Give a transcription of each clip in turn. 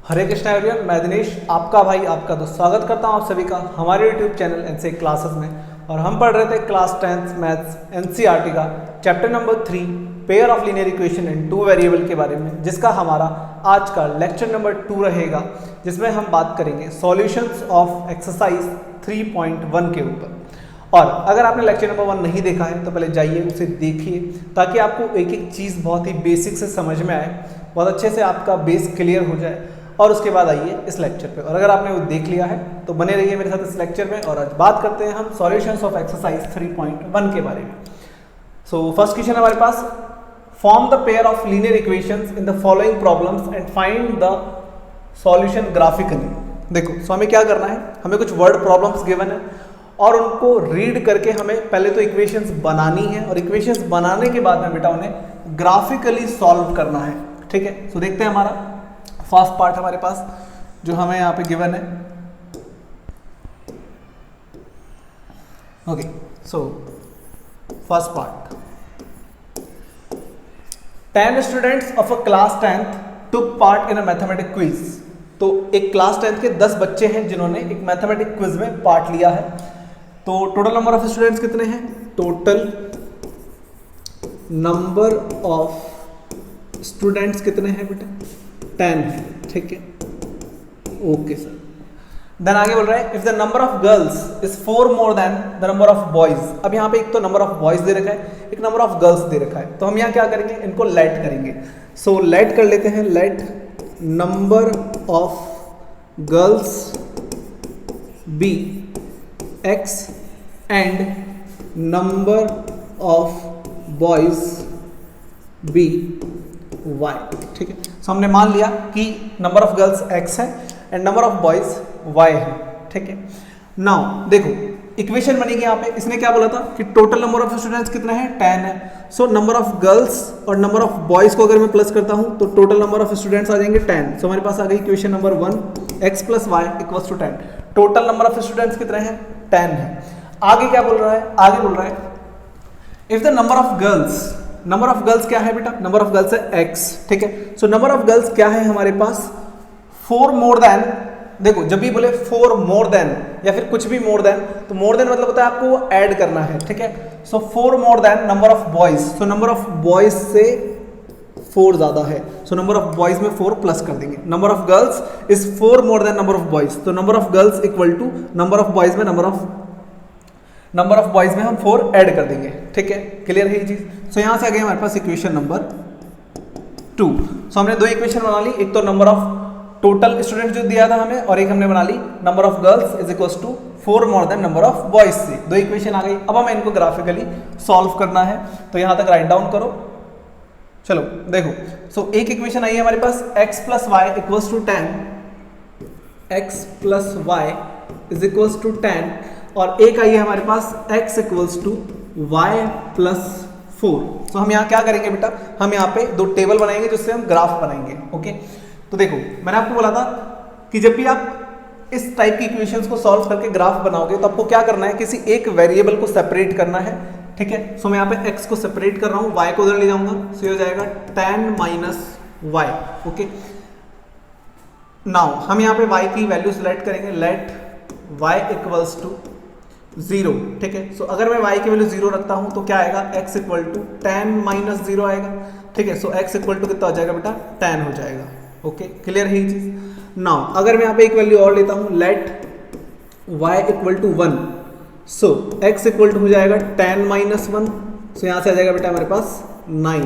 हरे Krishna everyone, मैं दिनेश आपका भाई आपका दोस्त स्वागत करता हूं आप सभी का हमारे यूट्यूब चैनल एनसीए क्लासेस में। और हम पढ़ रहे थे क्लास 10th मैथ्स एनसीईआरटी का chapter number 3 pair of linear equation in two variable के बारे में, जिसका हमारा आज का लेक्चर नंबर 2 रहेगा, जिसमें हम बात करेंगे सॉल्यूशंस ऑफ एक्सरसाइज 3.1 के ऊपर। और अगर आपने लेक्चर नंबर 1 नहीं देखा है तो पहले जाइए उसे देखिए, ताकि आपको एक एक चीज़ बहुत ही बेसिक से समझ में आए, बहुत अच्छे से आपका बेस क्लियर हो जाए, और उसके बाद आइए इस लेक्चर पे। और अगर आपने वो देख लिया है तो बने रहिए मेरे साथ इस लेक्चर में। और आज बात करते हैं हम सॉल्यूशंस ऑफ एक्सरसाइज 3.1 के बारे में। सो फर्स्ट क्वेश्चन हमारे पास, form the pair of linear equations in the following problems and find the solution graphically. देखो, सो हमें क्या करना है, हमें कुछ वर्ड प्रॉब्लम्स गिवन है और उनको रीड करके हमें पहले तो इक्वेशंस बनानी है, और इक्वेशंस बनाने के बाद में बेटा उन्हें ग्राफिकली सॉल्व करना है। ठीक है, सो देखते हैं हमारा फर्स्ट पार्ट हमारे पास जो हमें यहाँ पे गिवन है। Okay, so first part, 10 students of a class 10th took part in a mathematics quiz. तो एक क्लास 10th के 10 बच्चे हैं जिन्होंने एक मैथमेटिक्स क्विज में पार्ट लिया है। तो टोटल नंबर ऑफ स्टूडेंट्स कितने हैं? टोटल नंबर ऑफ स्टूडेंट्स कितने हैं बेटा? 10 है। ठीक है, ओके सर। देन आगे बोल रहा है, if the number of girls is 4 more then the number of boys. अब यहाँ पे एक तो नंबर ऑफ बॉयज दे रखा है, एक नंबर ऑफ गर्ल्स दे रखा है, तो हम यहाँ क्या करेंगे, इनको लेट करेंगे। सो लेट कर लेते हैं, let number of girls be x and number of boys be y। ठीक है, सो हमने मान लिया कि नंबर ऑफ गर्ल्स x है and number of boys y है। ठीक है, नाउ देखो इक्वेशन बनेगी यहाँ पे। इसने क्या बोला था कि टोटल नंबर ऑफ स्टूडेंट्स कितना है? 10 है। सो नंबर ऑफ गर्ल्स और नंबर ऑफ बॉयज को अगर मैं प्लस करता हूँ तो टोटल नंबर ऑफ स्टूडेंट्स आ जाएंगे 10। सो हमारे पास आ गई equation number 1, x plus y equals to 10। Total number of students कितने हैं? 10 है। आगे क्या बोल रहा है? आगे बोल रहा है, if the number of girls, number of girls क्या है बेटा? नंबर ऑफ गर्ल्स है x। ठीक है, सो नंबर ऑफ गर्ल्स क्या है हमारे पास? 4 मोर देन। देखो, जब भी बोले 4 मोर देन या फिर कुछ भी मोर देन, तो मोर देन मतलब होता है आपको ऐड करना है। ठीक है, सो 4 more than number of boys. So number of boys से 4 ज्यादा है, सो नंबर ऑफ बॉयज में 4 प्लस कर देंगे। Number of girls is 4 more than number of boys, तो number of girls equal to number of boys में number of boys में हम 4 ऐड कर देंगे। ठीक है, क्लियर है ये चीज। सो यहां से आ गई हमारे पास इक्वेशन नंबर 2। सो हमने दो इक्वेशन बना ली, एक तो नंबर ऑफ टोटल स्टूडेंट जो दिया था हमें, और एक हमने बना ली number of girls is equals to 4 more than number of boys से। दो इक्वेशन आ गई, अब हमें इनको ग्राफिकली सॉल्व करना है। तो यहां तक राइट डाउन करो। चलो देखो, सो एक इक्वेशन आई है हमारे पास, x plus y equals to 10, x plus y is equals to 10, और एक आई है हमारे पास x equals to y plus 4। तो हम यहाँ क्या करेंगे बेटा, हम यहाँ पे दो टेबल बनाएंगे जिससे हम ग्राफ बनाएंगे। ओके, तो देखो मैंने आपको बोला था कि जब भी आप इस टाइप की इक्वेशंस को सॉल्व करके ग्राफ बनाओगे तो आपको क्या करना है, किसी एक वेरिएबल को सेपरेट करना है। ठीक है, सो मैं यहाँ पे x को सेपरेट कर रहा हूँ, y को उधर ले जाऊंगा, सो ये हो जाएगा 10 माइनस y। ओके, नाउ हम यहाँ पे y की वैल्यू सेलेक्ट करेंगे, लेट y इक्वल्स टू 0। ठीक है, सो अगर मैं y की वैल्यू 0 रखता हूँ तो क्या आएगा, x इक्वल टू 10 माइनस 0 आएगा। ठीक है, सो x इक्वल टू कितना हो जाएगा बेटा? 10 हो जाएगा। ओके, क्लियर है ये चीज। नाउ अगर मैं यहाँ पे एक वैल्यू और लेता हूँ, let y equal to 1, so x equal to हो जाएगा 10 माइनस 1। सो यहाँ से आ जाएगा बेटा हमारे पास 9।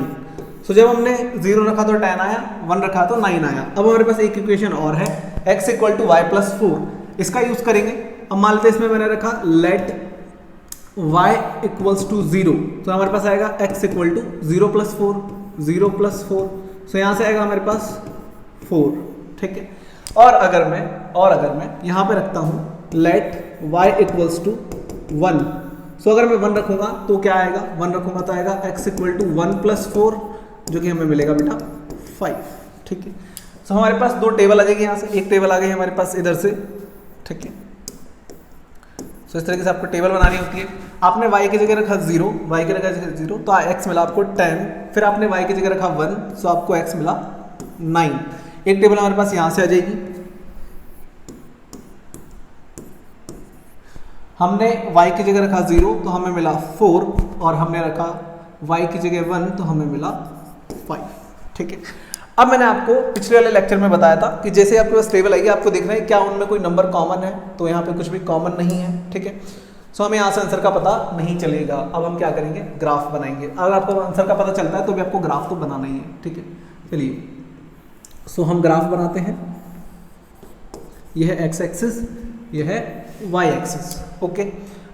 सो जब हमने 0 रखा तो 10 आया, 1 रखा तो 9 आया। अब हमारे पास एक इक्वेशन और है, x equal to y plus 4, इसका यूज करेंगे। अब मान लेते हैं इसमें मैंने रखा लेट y इक्वल्स टू 0, तो हमारे पास आएगा x equal to 0 plus 4, 0 plus 4। So यहाँ से आएगा हमारे पास 4। ठीक है, और अगर मैं यहाँ पे रखता हूँ लेट y इक्वल्स टू 1, सो अगर मैं 1 रखूंगा तो क्या आएगा, 1 रखूंगा तो आएगा x इक्वल टू 1 प्लस 4, जो कि हमें मिलेगा बेटा 5। ठीक है, सो हमारे पास दो टेबल आ जाएगी, यहाँ से एक टेबल आ गई हमारे पास इधर से। ठीक है, सो इस तरीके से आपको टेबल बनानी होती है। आपने y की जगह रखा 0, y की जगह 0, तो x मिला आपको 10, फिर आपने y की जगह रखा 1, सो आपको x मिला 9। एक टेबल हमारे पास यहाँ से आ जाएगी, हमने y की जगह रखा 0 तो हमें मिला 4, और हमने रखा y की जगह 1 तो हमें मिला 5। ठीक है, अब मैंने आपको पिछले वाले लेक्चर में बताया था कि जैसे आपके पास टेबल आएगी आपको देखना है क्या उनमें कोई नंबर कॉमन है, तो यहाँ पे कुछ भी कॉमन नहीं है। ठीक है, सो हमें यहाँ से आंसर का पता नहीं चलेगा। अब हम क्या करेंगे, ग्राफ बनाएंगे। अगर आपको आंसर का पता चलता है तो भी आपको ग्राफ तो बनाना ही है। ठीक है, चलिए सो हम ग्राफ बनाते हैं। यह है x एक्सिस, यह है y एक्सिस। ओके,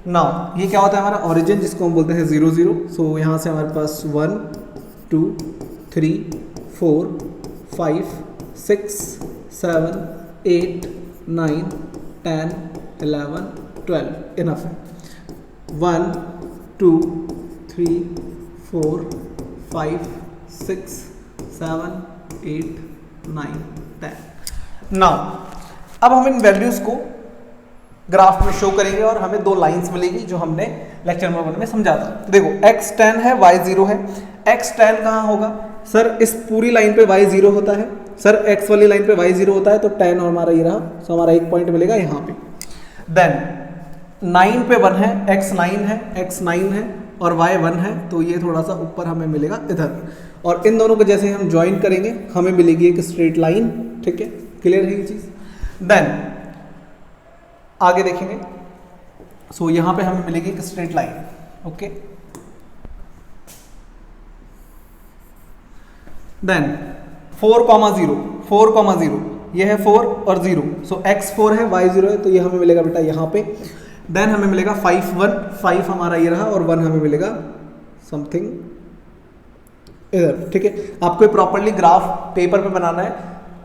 नाउ ये क्या होता है हमारा ओरिजिन, जिसको हम बोलते हैं 0 0। सो यहाँ से हमारे पास 1 2 3 4 5 6 7 8 9 10 11 12 इनफ है। 1 2 3 4 5 6 7 8 9 10। नाउ अब हम इन वैल्यूज को ग्राफ में शो करेंगे और हमें दो लाइंस मिलेगी जो हमने लेक्चर नंबर 1 में समझा था। देखो x 10 है y 0 है। x 10 कहाँ होगा सर, इस पूरी लाइन पे y 0 होता है सर, x वाली लाइन पे y 0 होता है तो 10 और हमारा ये रहा, सो हमारा एक पॉइंट मिलेगा यहाँ पे। देन 9 पे 1 है, x 9 है और y 1 है, तो ये थोड़ा सा ऊपर हमें मिलेगा इधर, और इन दोनों को जैसे हम ज्वाइन करेंगे हमें मिलेगी एक स्ट्रेट लाइन। ठीक है, क्लियर है ये चीज। देन आगे देखेंगे, सो यहाँ पे हमें मिलेगी एक स्ट्रेट लाइन। ओके, देन 4,0 ये है 4 और 0, सो x 4 है y 0 है, तो ये हमें मिलेगा बेटा यहाँ पे। देन हमें मिलेगा 5 1, 5 हमारा ये रहा और 1 हमें मिलेगा समथिंग इधर। ठीक है, आपको प्रॉपरली ग्राफ पेपर पे बनाना है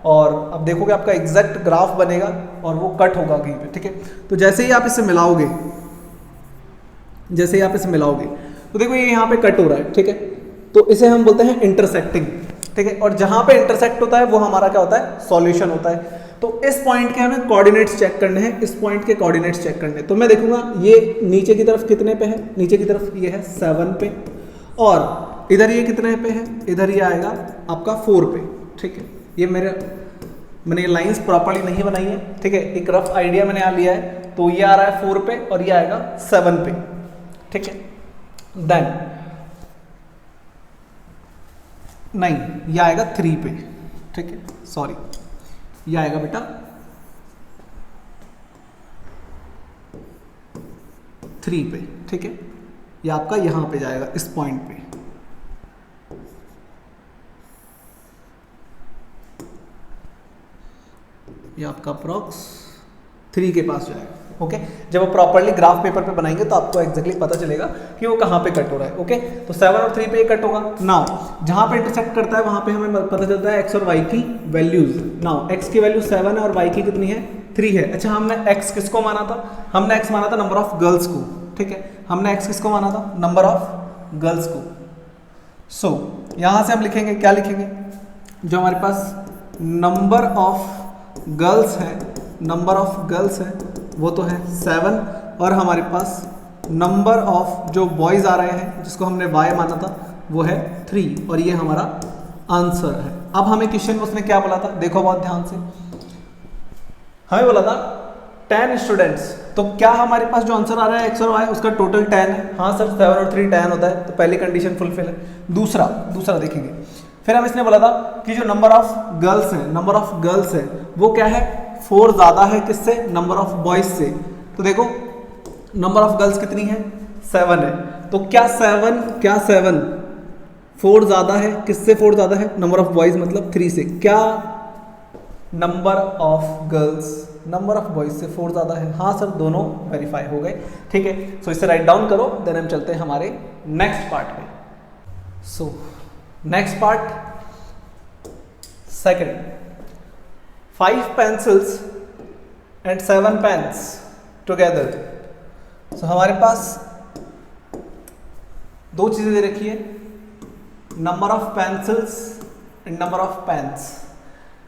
और अब देखोगे आपका एग्जैक्ट ग्राफ बनेगा और वो कट होगा कहीं पे। ठीक है, तो जैसे ही आप इसे मिलाओगे, तो देखो ये यहाँ पे कट हो रहा है। ठीक है, तो इसे हम बोलते हैं इंटरसेक्टिंग। ठीक है, और जहां पे इंटरसेक्ट होता है वो हमारा क्या होता है, सॉल्यूशन होता है। तो इस पॉइंट के हमें कोऑर्डिनेट्स चेक करने हैं, इस पॉइंट के कोऑर्डिनेट्स चेक करने हैं। तो मैं देखूंगा ये नीचे की तरफ कितने पे है, नीचे की तरफ ये है 7 पे, और इधर ये कितने पे है, इधर ये आएगा आपका 4 पे। ठीक है, ये मैंने ये लाइंस प्रॉपर्ली नहीं बनाई है। ठीक है, एक रफ आइडिया मैंने यहाँ लिया है, तो ये आ रहा है 4 पे और ये आएगा 7 पे। ठीक है, देन नहीं, ये आएगा 3 पे। ठीक है, सॉरी, ये आएगा बेटा 3 पे। ठीक है, ये आपका यहां पे जाएगा इस पॉइंट पे। ये आपका अप्रॉक्स 3 के पास जाएगा। ओके, जब वो प्रॉपर्ली ग्राफ पेपर पे बनाएंगे तो आपको एग्जैक्टली पता चलेगा कि वो कहाँ पे कट हो रहा है। ओके, तो 7 और 3 पे ये कट होगा। नाउ जहाँ पे इंटरसेक्ट करता है वहाँ पे हमें पता चलता है x और y की वैल्यूज। नाउ x की वैल्यू 7 है और y की कितनी है, 3 है। अच्छा, हमने x किसको माना था, हमने x माना था नंबर ऑफ गर्ल्स को। ठीक है, हमने x किसको माना था, नंबर ऑफ गर्ल्स को। सो यहाँ से हम लिखेंगे, क्या लिखेंगे, जो हमारे पास नंबर ऑफ गर्ल्स है वो तो है 7, और हमारे पास नंबर ऑफ जो बॉयज आ रहे हैं जिसको हमने y माना था वो है 3, और ये हमारा आंसर है। अब हमें क्वेश्चन में उसने क्या बोला था, देखो बहुत ध्यान से, हमें बोला था 10 स्टूडेंट्स। तो क्या हमारे पास जो आंसर आ रहा है x और y उसका टोटल 10 है। हाँ सर, 7 और 3 10 होता है, तो पहली कंडीशन फुलफिल है। दूसरा देखेंगे, फिर हम इसने बोला था कि जो नंबर ऑफ गर्ल्स है वो क्या है, 4 ज्यादा है किससे, नंबर ऑफ बॉयज से। तो देखो नंबर ऑफ गर्ल्स कितनी है, 7 है, तो क्या 7 4 ज्यादा है किससे, 4 ज्यादा है नंबर ऑफ बॉयज मतलब 3 से। क्या number of girls number of boys से 4 ज्यादा है। हाँ सर, दोनों वेरीफाई हो गए। ठीक है, सो इसे राइट डाउन करो, देन हम चलते हैं हमारे नेक्स्ट पार्ट में। So next part, second, 5 pencils and 7 pens together। So हमारे पास दो चीजें दे रखी है, number of pencils and number of pens,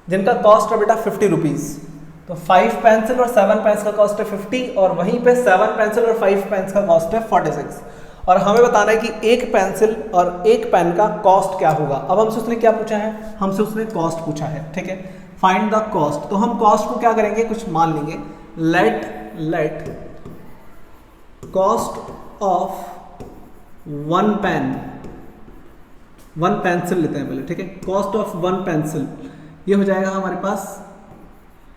जिनका कॉस्ट है बेटा 50 रुपीज। तो 5 पेंसिल और 7 पेन्स का कॉस्ट है 50, और वहीं पे 7 पेंसिल और 5 पेन्स का कॉस्ट है 46। और हमें बताना है कि एक पेंसिल और एक पेन का कॉस्ट क्या होगा। अब हमसे उसने क्या पूछा है, हमसे उसने कॉस्ट पूछा है। ठीक है, फाइंड द कॉस्ट। तो हम कॉस्ट को क्या करेंगे, कुछ मान लेंगे, late cost of one pencil लेते हैं पहले, ठीक है। कॉस्ट ऑफ वन पेंसिल ये हो जाएगा हमारे पास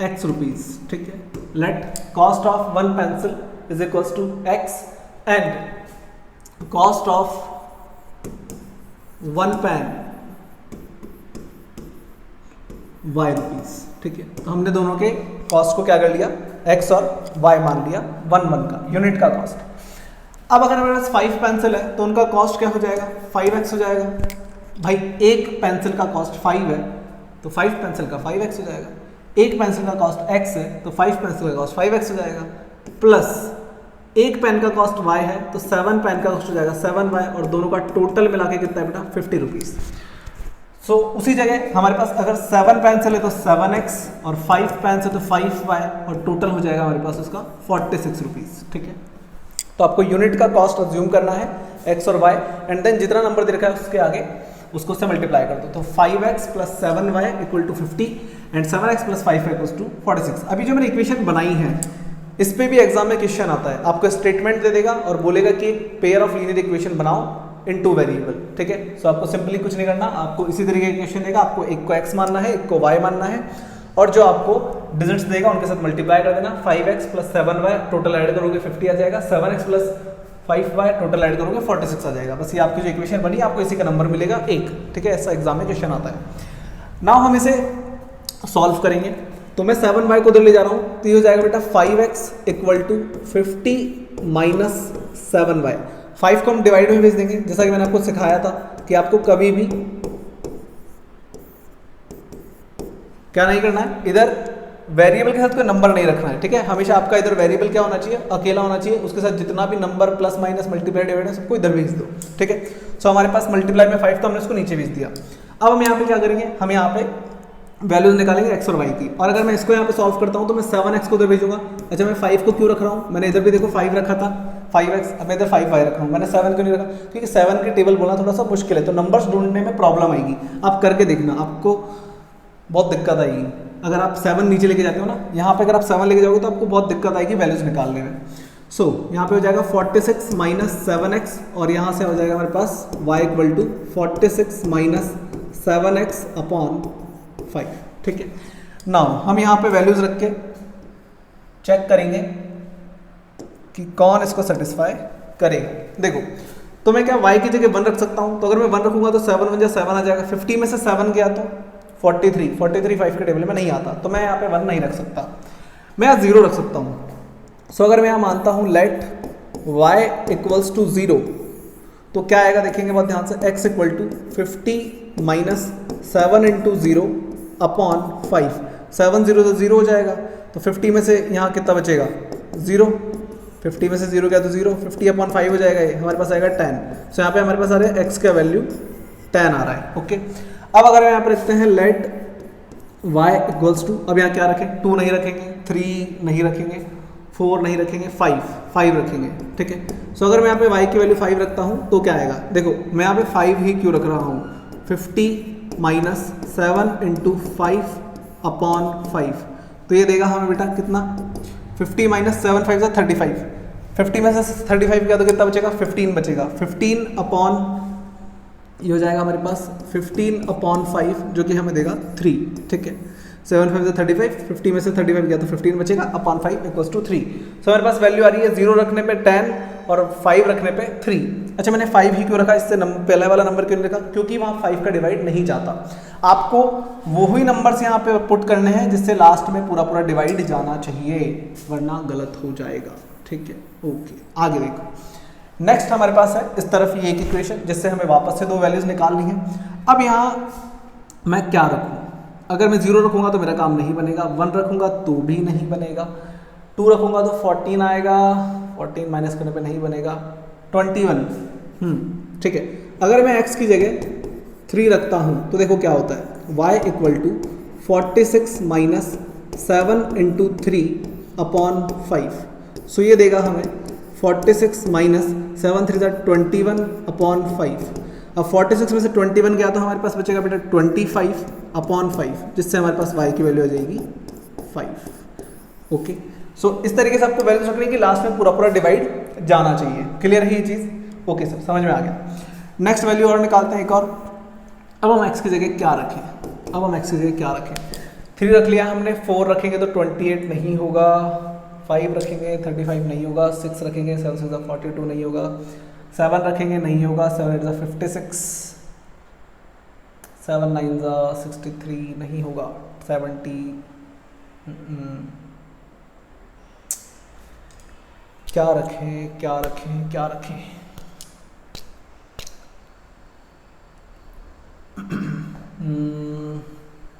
x रुपीज, ठीक है। Let cost of one pencil is equals to x and cost of one pen y rupees, ठीक है। तो हमने दोनों के कॉस्ट को क्या कर लिया, x और y मान लिया, वन का यूनिट का कॉस्ट। अब अगर हमारे पास 5 पेंसिल है तो उनका कॉस्ट क्या हो जाएगा, 5x हो जाएगा। भाई एक पेंसिल का कॉस्ट 5 है तो 5 पेंसिल का 5x हो जाएगा। एक पेंसिल का कॉस्ट x है तो 5 पेंसिल का कॉस्ट 5x हो जाएगा, प्लस एक पेन का कॉस्ट y है तो 7 पेन का कॉस्ट हो जाएगा 7y, और दोनों का टोटल मिला के कितना है बेटा, 50 रुपीज। सो उसी जगह हमारे पास अगर 7 पेंसिल है तो 7x और 5 पेन है तो 5y, और टोटल हो जाएगा हमारे पास उसका 46 रुपीज, ठीक है। तो आपको यूनिट का कॉस्ट अज्यूम करना है x और y, एंड देन जितना नंबर दे रखा है उसके आगे उसको उससे मल्टीप्लाई कर दो। तो 5x plus 7y equal to 50 and 7x plus 5y equal to 46। अभी जो मैंने इक्वेशन बनाई है इस पे भी एग्जाम में क्वेश्चन आता है, आपको स्टेटमेंट दे देगा और बोलेगा कि पेयर ऑफ लीनियर इक्वेशन बनाओ इन 2 वेरिएबल, ठीक है। सो आपको सिंपली कुछ नहीं करना, आपको इसी तरीके का क्वेश्चन देगा, आपको एक को x मानना है, एक को y मानना है, और जो आपको डिजिट्स देगा उनके साथ मल्टीप्लाई कर देना। 5x plus 7y total add करोगे 50 आ जाएगा, 7x plus 5y total add करोगे 46 आ जाएगा। बस ये आपकी जो इक्वेशन बनी आपको इसी का नंबर मिलेगा 1, ठीक है। ऐसा एग्जाम में क्वेश्चन आता है। नाउ हम इसे सॉल्व करेंगे, तो मैं 7y को उधर ले जा रहा हूँ, तो ये हो जाएगा बेटा 5x equal to 50 minus 7y। 5 को हम डिवाइड में भेज देंगे, जैसा कि मैंने आपको सिखाया था कि आपको कभी भी क्या नहीं करना है, इधर वेरिएबल के साथ कोई नंबर नहीं रखना है, ठीक है। हमेशा आपका इधर वेरिएबल क्या होना चाहिए, अकेला होना चाहिए, उसके साथ जितना भी number plus minus multiply divide है सबको इधर भेज दो, ठीक है। सो हमारे पास मल्टीप्लाई में 5 तो हमने उसको नीचे भेज दिया। अब हम यहाँ पे क्या करेंगे, हम यहाँ पे वैल्यूज निकालेंगे x और y की, और अगर मैं इसको यहाँ पे सॉल्व करता हूँ तो मैं 7x को इधर भेजूंगा। अच्छा मैं 5 को क्यों रख रहा हूँ, मैंने इधर भी देखो 5 रखा था 5x, अब मैं इधर 5y रख रहा हूँ, मैंने 7 क्यों नहीं रखा, क्योंकि 7 की टेबल बोलना थोड़ा सा मुश्किल है, तो नंबर्स ढूंढने में प्रॉब्लम आएगी। आप करके देखना, आपको बहुत दिक्कत आएगी अगर आप 7 नीचे लेके जाते हो ना, यहाँ पे अगर आप 7 लेके जाओगे तो आपको बहुत दिक्कत आएगी वैल्यूज निकालने में। सो यहाँ पे हो जाएगा 46 माइनस 7x, और यहाँ से हो जाएगा हमारे पास y equal to 46 minus 7x upon 5, ठीक है। नाउ हम यहाँ पे वैल्यूज रख के चेक करेंगे कि कौन इसको सेटिस्फाई करेगा। देखो तो मैं क्या y की जगह 1 रख सकता हूँ, तो अगर मैं 1 रखूंगा तो 7 1 7 आ जाएगा, 50 में से 7 गया तो 43 5 के टेबल में नहीं आता, तो मैं यहाँ पे 1 नहीं रख सकता, मैं यहाँ 0 रख सकता हूँ। सो अगर मैं यहाँ मानता हूँ लेट y इक्वल्स टू 0, तो क्या आएगा देखेंगे बहुत ध्यान से, x equal to 50 minus 7 into 0 upon 5, 7 0 तो 0 हो जाएगा, तो 50 में से यहाँ कितना बचेगा 0, 50 में से 0 क्या तो 0, 50 अपॉन 5 हो जाएगा, ये हमारे पास आएगा 10। सो यहाँ पे हमारे पास आ रहा है x का वैल्यू 10 आ रहा है, ओके। अब अगर यहाँ पे रखते हैं लेट y इक्वल्स टू, अब यहाँ क्या रखें, 2 नहीं रखेंगे, 3 नहीं रखेंगे, 4 नहीं रखेंगे, 5 रखेंगे, ठीक है। सो अगर मैं यहाँ पे y की वैल्यू 5 रखता हूँ तो क्या आएगा, देखो मैं यहाँ पे 5 ही क्यों रख रहा हूँ, 50 माइनस 7 इंटू 5 अपॉन 5, तो ये देगा हमें बेटा कितना, 50 माइनस 7 5 से 35, 50 में से 35 किया तो कितना बचेगा, 15 बचेगा, 15 अपॉन ये हो जाएगा हमारे पास 15 अपॉन 5 जो कि हमें देगा 3, ठीक है। 7 5 से 35, 50 में से 35 गया तो 15 बचेगा अपॉन 5 इक्वल्स टू 3। सो हमारे पास वैल्यू आ रही है 0 रखने पे 10 और 5 रखने पे 3। अच्छा मैंने 5 ही क्यों रखा, इससे पहले वाला नंबर क्यों नहीं रखा, क्योंकि वहाँ 5 का डिवाइड नहीं जाता। आपको वो ही नंबर्स यहाँ पे पुट करने हैं जिससे लास्ट में पूरा पूरा डिवाइड जाना चाहिए, वरना गलत हो जाएगा, ठीक है। ओके आगे देखो, नेक्स्ट हमारे पास है इस तरफ ये एक इक्वेशन जिससे हमें वापस से 2 वैल्यूज निकालनी है। अब यहाँ मैं क्या रखूँ, अगर मैं 0 रखूँगा तो मेरा काम नहीं बनेगा, 1 रखूँगा तो भी नहीं बनेगा, 2 रखूँगा तो 14 आएगा, 14 माइनस करने पे नहीं बनेगा, 21, ठीक है। अगर मैं x की जगह 3 रखता हूँ तो देखो क्या होता है, y equal to 46 minus 7 into 3 upon 5। So ये देगा हमें 46 माइनस 7 3 21 अपॉन 5। अब 46 में से 21 गया तो हमारे पास बचेगा बेटा 25 अपॉन 5, जिससे हमारे पास y की वैल्यू आ जाएगी 5। ओके, सो इस तरीके से आपको वैल्यूज रखनी है कि लास्ट में पूरा पूरा डिवाइड जाना चाहिए। क्लियर है ये चीज़? ओके सर, समझ में आ गया। नेक्स्ट वैल्यू और निकालते हैं एक और। अब हम x की जगह क्या रखें? अब हम x की जगह क्या रखें? 3 रख लिया हमने, 4 रखेंगे तो 28 नहीं होगा, 5 रखेंगे 35 नहीं होगा, 6 रखेंगे 7 6 42 नहीं होगा, 7 रखेंगे नहीं होगा, 7 8 56, 7 9 63 नहीं होगा, 70 क्या रखें क्या रखें क्या रखें?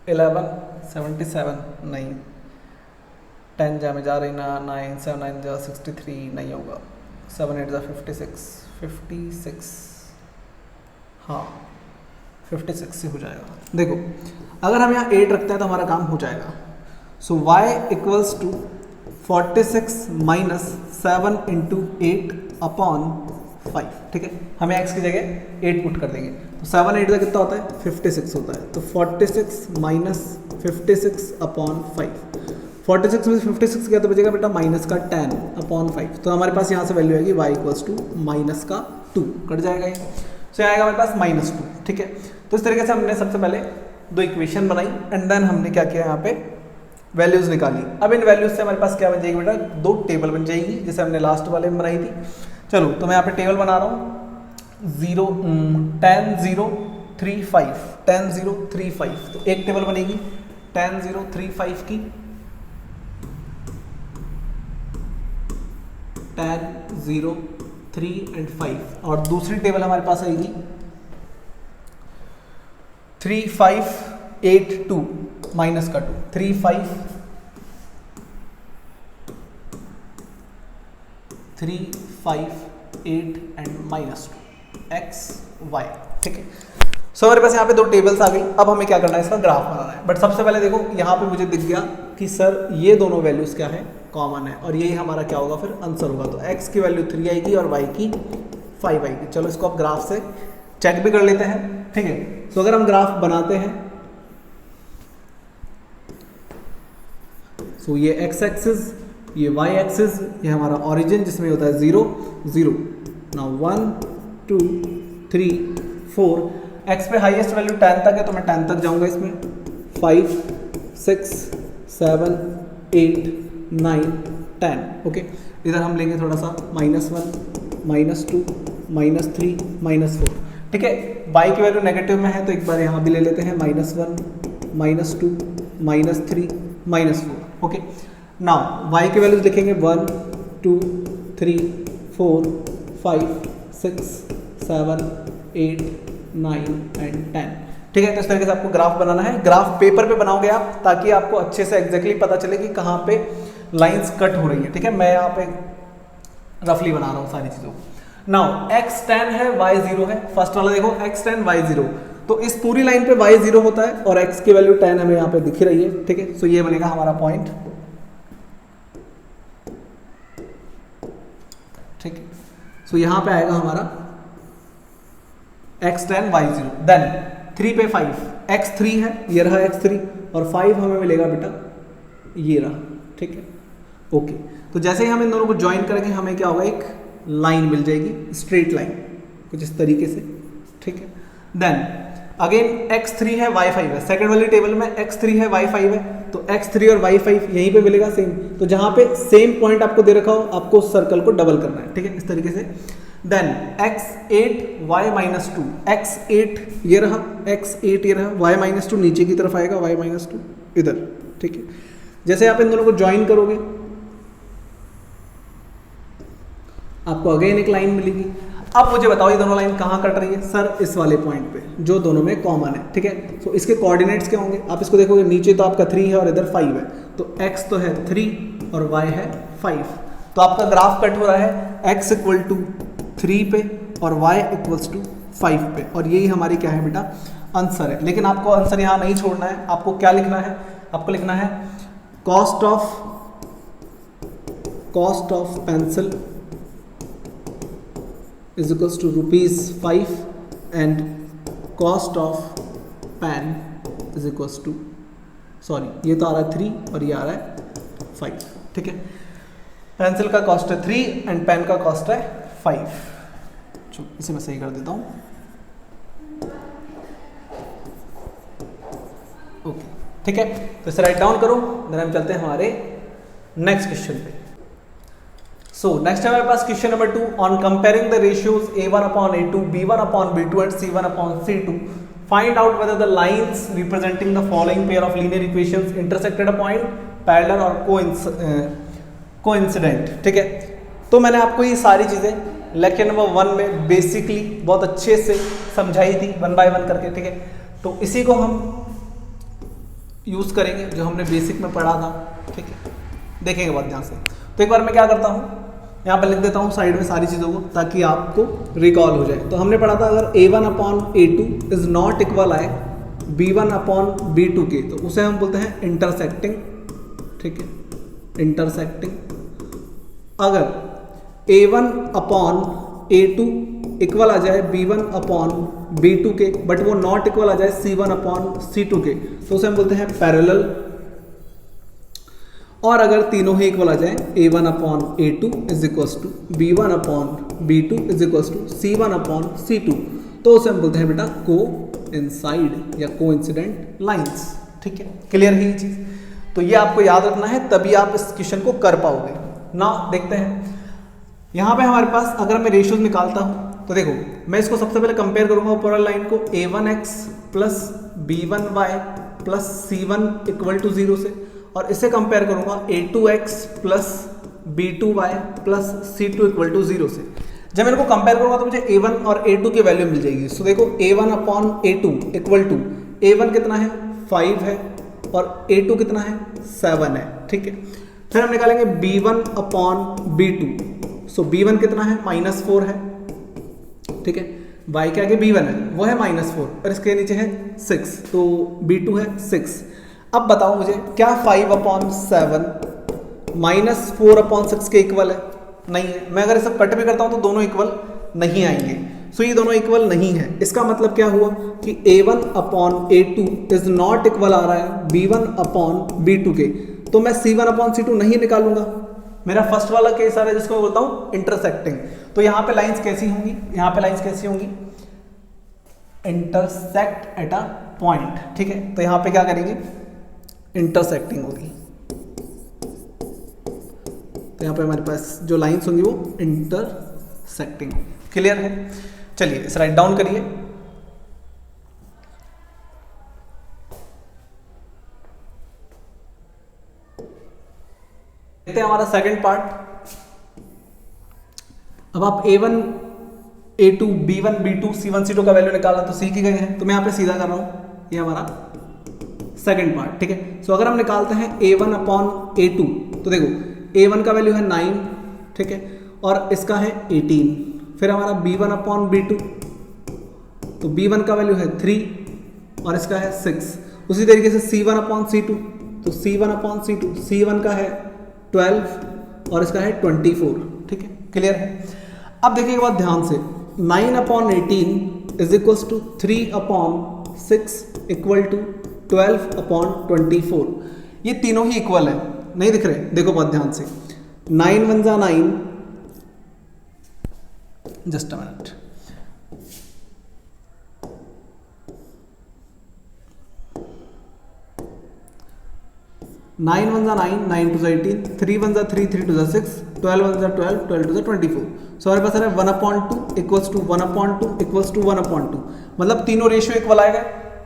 11 77 नहीं, 10 जा में जा रही ना, 9 7 9 जा 63 नहीं होगा, 7 8 जा 56, हाँ 56 से हो जाएगा। देखो अगर हम यहाँ 8 रखते हैं तो हमारा काम हो जाएगा। So y equals to 46 minus 7 into 8 upon 5। ठीक है, हमें x की जगह 8 पुट कर देंगे तो 7 8 का कितना होता है? 56 होता है। तो 46 माइनस 56 अपॉन 5, 46 में 56 किया तो बचेगा बेटा माइनस का 10 अपॉन 5। तो हमारे पास यहाँ से वैल्यू आएगी y इक्वल्स टू माइनस का 2, कट जाएगा ये, सो आएगा हमारे पास -2। ठीक है, तो इस तरीके से हमने सबसे पहले दो इक्वेशन बनाई एंड देन हमने क्या किया, यहाँ पे वैल्यूज निकाली। अब इन वैल्यूज से हमारे पास क्या बन जाएगी बेटा? दो टेबल बन जाएगी, जैसे हमने लास्ट वाले में बनाई थी। चलो तो मैं यहाँ पे टेबल बना रहा हूँ 10 0 3 5 10 0 3 5। तो एक टेबल बनेगी 10 0 3 5 की, 10 0 3 एंड 5, और दूसरी टेबल हमारे पास आएगी 3 5 8 2 माइनस का 2, 3 5 8 एंड -2 x y। ठीक है, सो हमारे पास यहाँ पे दो टेबल्स आ गई। अब हमें क्या करना है, इसका ग्राफ बनाना है। बट सबसे पहले देखो यहाँ पे मुझे दिख गया कि सर ये दोनों वैल्यूज क्या है, कॉमन है, और यही हमारा क्या होगा फिर आंसर होगा। तो x की वैल्यू 3 आएगी और y की 5 आएगी। चलो इसको आप ग्राफ से चेक भी कर लेते हैं। ठीक है, तो अगर हम ग्राफ बनाते हैं, सो ये x एक्सिस, ये y एक्सिस, ये हमारा ओरिजिन जिसमें होता है 0 0, नाउ 1 2 3 4, x पे हाईएस्ट वैल्यू 10 तक है तो मैं 10 तक जाऊंगा इसमें, 5 6 7 8 9 10। ओके, इधर हम लेंगे थोड़ा सा -1 -2 -3 -4। ठीक है, y की वैल्यू नेगेटिव में है तो एक बार यहाँ भी ले लेते हैं -1 -2 -3 -4। ओके, नाउ y की वैल्यूज लिखेंगे 1 2 3 4 5 6 7 8 9 एंड 10। ठीक है, तो इस तरीके से आपको ग्राफ बनाना है। ग्राफ पेपर पे बनाओगे आप, ताकि आपको अच्छे से एग्जैक्टली पता चले कि कहाँ पे लाइंस कट हो रही है। ठीक है, मैं यहाँ पे रफली बना रहा हूँ सारी चीज़ों को। नाउ x 10 है y 0 है, फर्स्ट वाला देखो x 10 y 0, तो इस पूरी लाइन पे y 0 होता है और x की वैल्यू 10 हमें यहाँ पे दिख रही है। ठीक है, सो ये बनेगा हमारा पॉइंट। ठीक है, सो यहाँ पे आएगा हमारा x 10 y 0, देन 3 पे 5, x 3 है, ये रहा x 3, और 5 हमें मिलेगा बेटा ये रहा। ठीक है, ओके, तो जैसे ही हम इन दोनों को ज्वाइन करेंगे हमें क्या होगा, एक लाइन मिल जाएगी, स्ट्रेट लाइन कुछ इस तरीके से। ठीक है, देन अगेन x 3 है y 5 है, सेकंड वाली टेबल में x 3 है y 5 है, तो x 3 और y 5 यहीं पे मिलेगा सेम। तो जहां पे सेम पॉइंट आपको दे रखा हो आपको सर्कल को डबल करना है। ठीक है, इस तरीके से। देन x 8 y -2, x 8 ये रहा, x 8 ये रहा, y -2 नीचे की तरफ आएगा, y -2 इधर। ठीक है, जैसे आप इन दोनों को ज्वाइन करोगे आपको अगेन एक लाइन मिलेगी। अब मुझे बताओ ये दोनों लाइन कहाँ कट रही है? सर इस वाले पॉइंट पे जो दोनों में कॉमन है। ठीक है, तो इसके कोऑर्डिनेट्स क्या होंगे? आप इसको देखोगे, नीचे तो आपका 3 है और इधर 5 है, तो x तो है 3 और y है 5, तो आपका ग्राफ कट हो रहा है x इक्वल टू 3 पे और y इक्वल्स टू 5 पे, और यही हमारी क्या है बेटा, आंसर है। लेकिन आपको आंसर यहाँ नहीं छोड़ना है, आपको क्या लिखना है? आपको लिखना है cost of pencil is equals to ₹5 and cost of pen is equal to, sorry ये तो आ रहा है 3 और ये आ रहा है 5, ठीक है। पेंसिल का कॉस्ट है 3 एंड पेन का कॉस्ट है 5। चलो इसे मैं सही कर देता हूँ। ओके, ठीक है, तो इसे राइट डाउन करो। देन हम चलते हैं हमारे नेक्स्ट क्वेश्चन पे। सो नेक्स्ट है हमारे पास question number 2 on comparing the ratios a1 upon a2, b1 upon b2 and c1 upon c2, find out whether the lines representing the following pair of linear equations intersected a point, parallel और coincident, ठीक है। तो मैंने आपको ये सारी चीजें lecture number 1 में बेसिकली बहुत अच्छे से समझाई थी 1 बाय 1 करके, ठीक है। तो इसी को हम यूज करेंगे जो हमने बेसिक में पढ़ा था, ठीक है। देखेंगे बहुत ध्यान से। तो एक बार मैं क्या करता हूँ, यहाँ पे लिख देता हूँ साइड में सारी चीज़ों को ताकि आपको रिकॉल हो जाए। तो हमने पढ़ा था अगर a1 upon a2 is not equal आए b1 अपॉन b2 के, तो उसे हम बोलते हैं इंटरसेक्टिंग, ठीक है, इंटरसेक्टिंग। अगर a1 अपॉन a2 इक्वल आ जाए b1 अपॉन b2 के, बट वो नॉट इक्वल आ जाए c1 अपॉन c2 के, तो उसे हम बोलते हैं पैरेलल। और अगर तीनों ही इक्वल आ जाए a1 upon a2 is equals to b1 upon b2 is equals to c1 upon c2, तो उसे हम बोलते हैं बेटा कोइंसाइड या कोइंसिडेंट लाइंस, ठीक है। क्लियर है ये चीज? तो ये आपको याद रखना है, तभी आप इस क्वेश्चन को कर पाओगे ना। देखते हैं यहाँ पे हमारे पास अगर मैं रेशियोज निकालता हूँ तो देखो मैं इसको सबसे पहले कंपेयर करूंगा ऊपर लाइन को a1x plus b1y plus c1 equal to 0 से, और इसे कंपेयर करूंगा a2x plus b2y plus c2 equal to 0 से। जब मैं इनको कंपेयर करूंगा तो मुझे a1 और a2 की वैल्यू मिल जाएगी। सो देखो a1 upon a2 equal to a1 कितना है 5 है और a2 कितना है 7 है, ठीक है। फिर हम निकालेंगे b1 अपॉन b2। सो b1 कितना है -4 है, ठीक है। y के आगे b1 है वो है -4 और इसके नीचे है 6, तो b2 है 6। अब बताओ मुझे क्या 5 अपॉन 7 -4 अपॉन 6 के इक्वल है? नहीं है। मैं अगर इसे कट भी करता हूं तो दोनों इक्वल नहीं आएंगे। सो ये दोनों इक्वल नहीं है। इसका मतलब क्या हुआ कि a1 upon a2 is not equal आ रहा है b1 अपॉन b2 के, तो मैं c1 अपॉन c2 नहीं निकालूंगा। मेरा फर्स्ट वाला केस आ रहा है जिसको मैं बोलता हूं इंटरसेक्टिंग। तो यहां पे लाइंस कैसी होंगी, यहां पे लाइंस कैसी होंगी, इंटरसेक्ट एट अ पॉइंट, ठीक है। तो यहां पे क्या करेंगे, इंटरसेक्टिंग होगी। तो यहां पे हमारे पास जो लाइंस होंगी वो इंटरसेक्टिंग। क्लियर है? चलिए इसे राइट डाउन करिए। देखते हैं हमारा सेकंड पार्ट। अब आप a1 a2 b1 b2 c1 c2 का वैल्यू निकालना तो सीख ही गए हैं, तो मैं यहां पे सीधा कर रहा हूं। ये हमारा सेकंड पार्ट, ठीक है। सो अगर हम निकालते हैं a1 अपॉन a2 तो देखो a1 का वैल्यू है 9, ठीक है, और इसका है 18। फिर हमारा b1 अपॉन b2 तो b1 का वैल्यू है 3 और इसका है 6। उसी तरीके से c1 अपॉन c2 तो c1 अपॉन c2 c1 का है 12 और इसका है 24, ठीक है। क्लियर है? अब देखिएगा बात ध्यान से, 9 upon 18 is equal to 3 upon 6 equal to 12 upon 24। ये तीनों ही इक्वल है, नहीं दिख रहे? देखो बहुत ध्यान से, 9 1 जा 9, जस्ट अ मिनट, 9 1 जा 9, 9 2 जा 18, 3 1 जा 3, 3 2 जा 6, 12 1 जा 12, 12 2 जा 24। सो हमारे पास है 1/2 इक्वल्स टू 1/2 इक्वल्स टू 1/2। मतलब तीनों रेशियो इक्वल आएगा।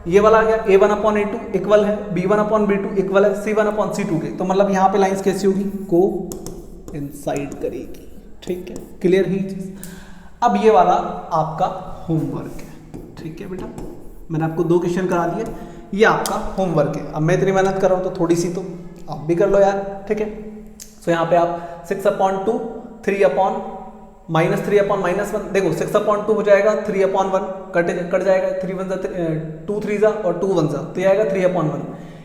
ये वाला आ गया a1 अपॉन a2 इक्वल है b1 अपॉन b2 इक्वल है c1 अपॉन c2 के। तो मतलब यहाँ पे लाइंस कैसी होगी, कोइंसाइड करेगी, ठीक है। क्लियर ही चीज? अब ये वाला आपका होमवर्क है, ठीक है बेटा। मैंने आपको 2 क्वेश्चन करा दिए, ये आपका होमवर्क है। अब मैं इतनी मेहनत कर रहा हूँ तो थोड़ी सी तो आप भी कर लो यार, ठीक है। सो यहाँ पे आप 6/2 3 अपॉन -3 अपॉन -1, देखो 6/2 हो जाएगा 3/1 कट जाएगा, 3 1 2 3 जा और 2 1 जा, तो ये आएगा 3/1।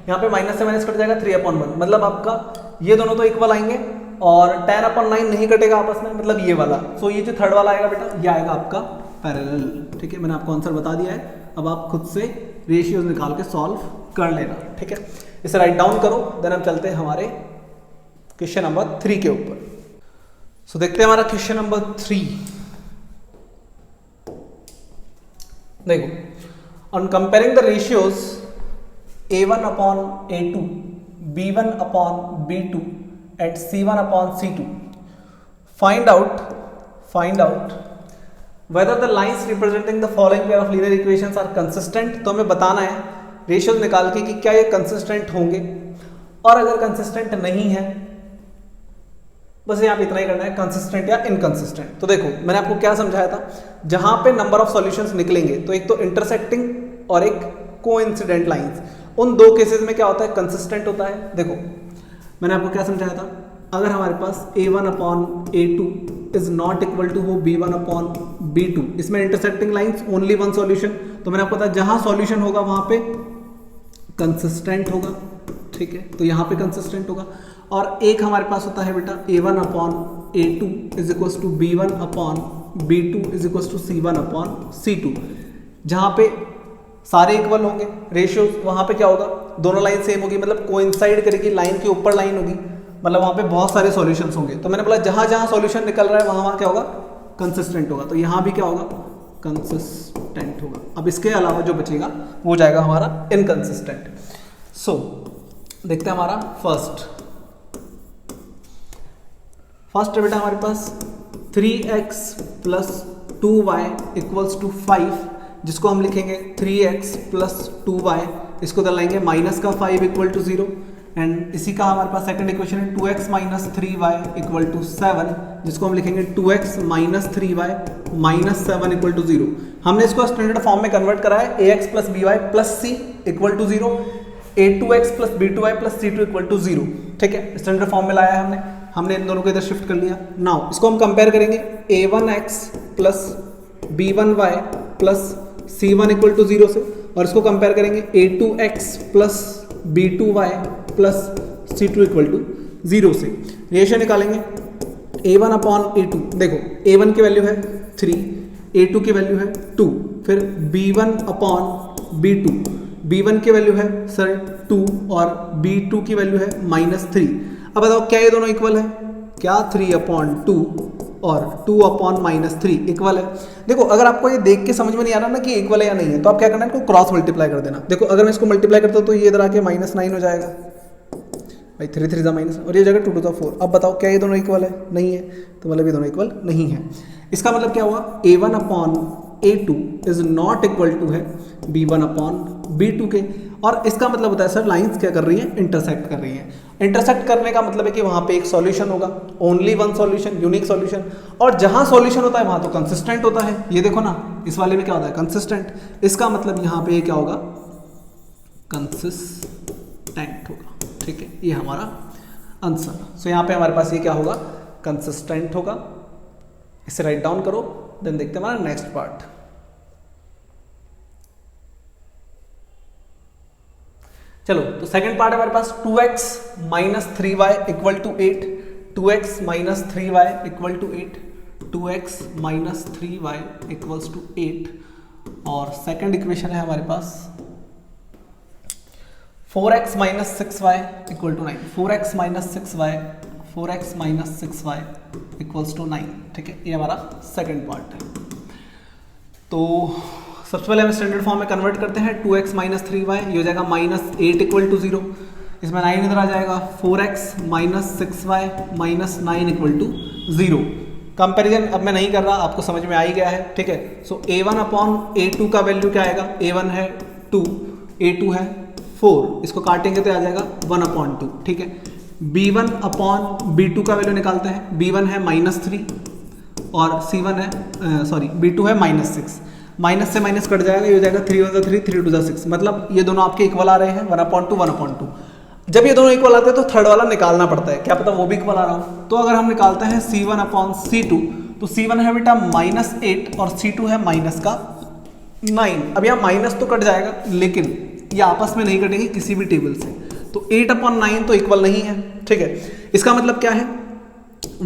यहाँ पे माइनस से माइनस कट जाएगा 3/1, मतलब आपका ये दोनों तो इक्वल आएंगे और 10/9 नहीं कटेगा आपस में, मतलब ये वाला। सो ये जो थर्ड वाला आएगा बेटा, ये आएगा आपका पैरेलल, ठीक है। मैंने आपको आंसर बता दिया है। अब आप खुद से रेशियोज निकाल के सॉल्व कर लेना, ठीक है। इसे राइट डाउन करो, देन हम चलते हैं हमारे क्वेश्चन नंबर 3 के ऊपर। सो देखते हैं हमारा क्वेश्चन नंबर 3। देखो, on comparing the ratios A1 upon A2, B1 upon B2 and C1 upon C2, find out whether the lines representing the following pair of linear equations are consistent। तो हमें बताना है रेशियोज निकाल के कि क्या ये कंसिस्टेंट होंगे, और अगर कंसिस्टेंट नहीं है, बस यहाँ पे इतना ही करना है, कंसिस्टेंट या इनकंसिस्टेंट। तो देखो मैंने आपको क्या समझाया था, जहां पे नंबर ऑफ सॉल्यूशंस निकलेंगे तो एक तो इंटरसेक्टिंग और एक कोइंसिडेंट लाइंस, उन दो केसेस में क्या होता है, कंसिस्टेंट होता है। देखो मैंने आपको क्या समझाया था, अगर हमारे पास A1 upon A2 is not equal to हो B1 अपॉन B2, इसमें intersecting lines only one solution, तो मैंने आपको बताया जहां सॉल्यूशन होगा वहां पे कंसिस्टेंट होगा, ठीक है। तो यहाँ पे कंसिस्टेंट होगा। और एक हमारे पास होता है बेटा A1 upon A2 is equal to B1 upon B2 is equal to C1 upon C2, जहाँ पे सारे इक्वल होंगे रेशियोज, वहाँ पे क्या होगा, दोनों लाइन सेम होगी, मतलब कोइंसाइड करेगी, लाइन के ऊपर लाइन होगी, मतलब वहाँ पे बहुत सारे सॉल्यूशंस होंगे। तो मैंने बोला जहाँ जहाँ सॉल्यूशन निकल रहा है वहाँ क्या होगा, कंसिस्टेंट होगा। तो यहाँ भी क्या होगा, कंसिस्टेंट होगा। अब इसके अलावा जो बचेगा वो जाएगा हमारा इनकंसिस्टेंट। सो देखते हैं हमारा फर्स्ट है बेटा हमारे पास 3x plus 2y equals to 5, जिसको हम लिखेंगे 3x प्लस 2y, इसको तो लाएंगे माइनस का 5 इक्वल टू 0, एंड इसी का हमारे पास सेकंड इक्वेशन है 2x minus 3y equal to 7, जिसको हम लिखेंगे 2x minus 3y minus 7 equal to 0। हमने इसको स्टैंडर्ड फॉर्म में कन्वर्ट करा है, ax plus by plus c equal to 0, a2x plus b2y plus c2 equal to 0, ठीक है। स्टैंडर्ड फॉर्म में लाया है हमने इन दोनों को इधर शिफ्ट कर लिया। नाउ इसको हम कंपेयर करेंगे, a1x plus b1y plus c1 equal to 0 से, और इसको कंपेयर करेंगे a2x plus b2y plus c2 equal to 0 से। रेशियो निकालेंगे a1 अपॉन a2, देखो a1 की वैल्यू है 3, a2 की वैल्यू है 2, फिर b1 अपॉन b2, b1 की वैल्यू है सर 2 और b2 की वैल्यू है -3। अब बताओ क्या ये दोनों इक्वल है, क्या 3 अपॉन 2 और 2 अपॉन -3 इक्वल है। देखो अगर आपको ये देख के समझ में नहीं आ रहा ना कि इक्वल है या नहीं है, तो आप क्या करना है, इनको क्रॉस मल्टीप्लाई कर देना। देखो अगर मैं इसको मल्टीप्लाई करता हूँ तो ये इधर आके -9 हो जाएगा भाई, 3 3 माइनस, और ये जगह 2 2 4। अब बताओ क्या ये दोनों इक्वल है, नहीं है, तो मतलब ये दोनों इक्वल नहीं है। इसका मतलब क्या हुआ, a1 upon a2 is not equal to है b1 अपॉन b2 के, और इसका मतलब होता है सर लाइंस क्या कर रही हैं, इंटरसेक्ट कर रही हैं। इंटरसेक्ट करने का मतलब है कि वहां पे एक सॉल्यूशन होगा, only one solution, unique solution, और जहां सॉल्यूशन होता है वहां तो कंसिस्टेंट होता है। ये देखो ना, इस वाले में क्या होता है, कंसिस्टेंट। इसका मतलब यहाँ पे क्या होगा, कंसिस्टेंट होगा, ठीक है। ये हमारा आंसर। सो यहाँ पे हमारे पास ये क्या होगा, कंसिस्टेंट होगा। इसे राइट डाउन करो, देन देखते हैं हमारा नेक्स्ट पार्ट। चलो तो सेकंड पार्ट है हमारे पास 2x minus 3y equal to 8, 2x minus 3y equal to 8, 2x minus 3y equals to 8, और सेकंड इक्वेशन है हमारे पास 4x minus 6y equal to 9, 4x minus 6y, 4x minus 6y equals to 9, ठीक है। ये हमारा सेकंड पार्ट है। तो सबसे पहले हम स्टैंडर्ड फॉर्म में कन्वर्ट करते हैं, 2x माइनस 3y, ये हो जाएगा -8 इक्वल टू 0, इसमें 9 इधर आ जाएगा, 4x minus 6y minus 9 equal to 0। Comparison अब मैं नहीं कर रहा, आपको समझ में आ ही गया है, ठीक है। सो a1 अपॉन a2 का वैल्यू क्या आएगा, a1 है 2, a2 है 4, इसको काटेंगे तो आ जाएगा 1 अपॉन 2, ठीक है। b1 अपॉन b2 का वैल्यू निकालते हैं, b1 है -3 और c1 है b2 है -6, माइनस से माइनस कट जाएगा, ये हो जाएगा 3 1 3 3 2 6, मतलब ये दोनों आपके इक्वल आ रहे हैं 1/2 1/2। जब ये दोनों इक्वल आते हैं तो थर्ड वाला निकालना पड़ता है, क्या पता वो भी इक्वल आ रहा हो। तो अगर हम निकालते हैं c1 अपॉन c2, तो c1 है बेटा -8 और c2 है माइनस का 9। अब यहाँ माइनस तो कट जाएगा, लेकिन ये आपस में नहीं कटेंगे किसी भी टेबल से, तो 8/9 तो इक्वल नहीं है, ठीक है। इसका मतलब क्या है,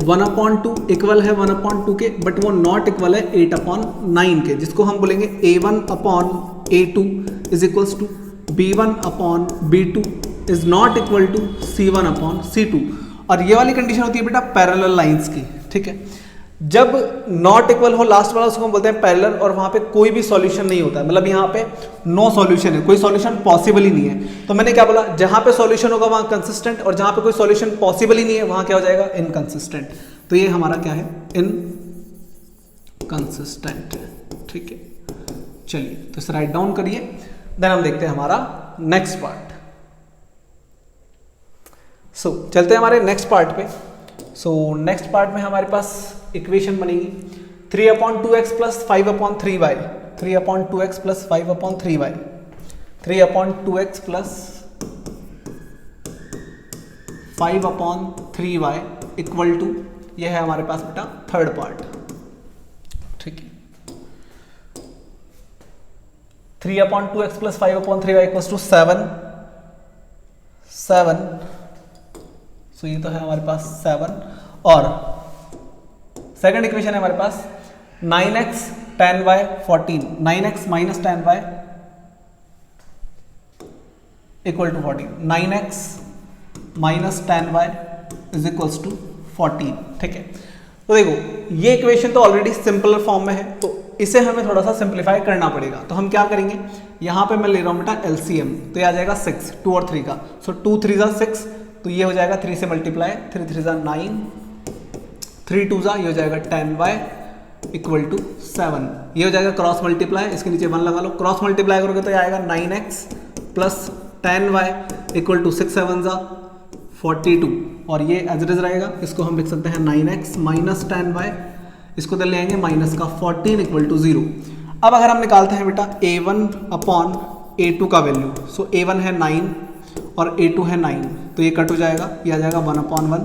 1/2 इक्वल है 1/2 के, बट वो नॉट इक्वल है 8/9 के, जिसको हम बोलेंगे A1/A2 is equals to B1/B2 is not equal to C1/C2। और ये वाली कंडीशन होती है बेटा पैरेलल लाइंस की, ठीक है। जब नॉट इक्वल हो लास्ट वाला उसको हम बोलते हैं पैरेलल, और वहां पे कोई भी सॉल्यूशन नहीं होता है, मतलब यहाँ पे नो सॉल्यूशन है, कोई सॉल्यूशन पॉसिबल ही नहीं है। तो मैंने क्या बोला, जहां पे सॉल्यूशन होगा वहां कंसिस्टेंट, और जहां पे कोई सॉल्यूशन पॉसिबल ही नहीं है वहां क्या हो जाएगा, इनकंसिस्टेंट। तो ये हमारा क्या है, इनकंसिस्टेंट है, ठीक है। चलिए तो इसे राइट डाउन करिए, देन हम देखते हैं हमारा नेक्स्ट पार्ट। सो चलते हैं हमारे नेक्स्ट पार्ट पे। सो नेक्स्ट पार्ट में हमारे पास इक्वेशन बनेगी 3/2x plus 5/3y, 3/2x plus 5/3y, 3/2x plus 5/3y equal to, ये है हमारे पास बेटा थर्ड पार्ट, ठीक है। 3/2x plus 5/3y equal to 7, सो ये तो है हमारे पास 7, और सेकंड इक्वेशन है हमारे पास 9x tan y 14, 9x minus tan y equal to 14, 9x minus tan y is equals to 14, ठीक है। तो देखो ये इक्वेशन तो ऑलरेडी सिंपल फॉर्म में है, तो इसे हमें थोड़ा सा सिंप्लीफाई करना पड़ेगा। तो हम क्या करेंगे, यहाँ पे मैं ले रहा हूँ बेटा LCM, तो ये आ जाएगा 6, 2 और 3 का, सो 2 3 जा 6, तो ये हो जाएगा 3 से मल्टीप्लाई, 3 3 जा 9, 3 2 जा, ये हो जाएगा tan y इक्वल टू 7, ये हो जाएगा क्रॉस मल्टीप्लाई, इसके नीचे 1 लगा लो, क्रॉस मल्टीप्लाई करोगे तो ये आएगा 9x plus tan y equal to 6 7 जा 42, और ये एज इट इज रहेगा, इसको हम लिख सकते हैं 9x माइनस tan y, इसको तो ले आएंगे माइनस का 14 इक्वल टू 0। अब अगर हम निकालते हैं बेटा A1/A2 का वैल्यू, सो A1 है 9 और A2 है 9, तो ये कट हो जाएगा, ये आ जाएगा 1/1,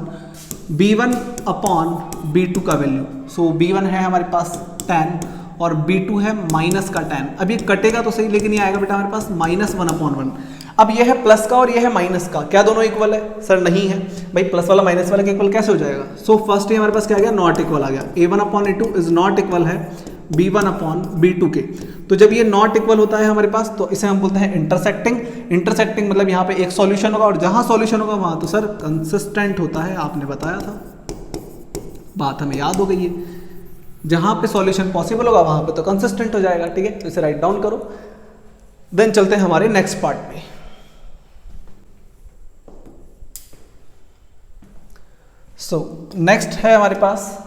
B1/B2 का वैल्यू, सो B1 है हमारे पास 10 और B2 है माइनस का 10। अब ये कटेगा तो सही, लेकिन ये आएगा बेटा हमारे पास -1/1। अब ये है प्लस का और ये है माइनस का, क्या दोनों इक्वल है? सर नहीं है भाई, प्लस वाला माइनस वाला के इक्वल कैसे हो जाएगा? सो फर्स्ट ये हमारे पास क्या आ गया, नॉट इक्वल आ गया। A1/A2 इज नॉट इक्वल है B1/B2 के। तो जब ये नॉट इक्वल होता है हमारे पास, तो इसे हम बोलते हैं इंटरसेक्टिंग। इंटरसेक्टिंग मतलब यहाँ पे एक सॉल्यूशन होगा और जहां सॉल्यूशन होगा वहां तो सर कंसिस्टेंट होता है, आपने बताया था, बात हमें याद हो गई है। जहां पे सॉल्यूशन पॉसिबल होगा वहां पे तो कंसिस्टेंट हो जाएगा, ठीक है। तो इसे राइट डाउन करो, देन चलते हैं हमारे नेक्स्ट पार्ट में। सो नेक्स्ट है हमारे पास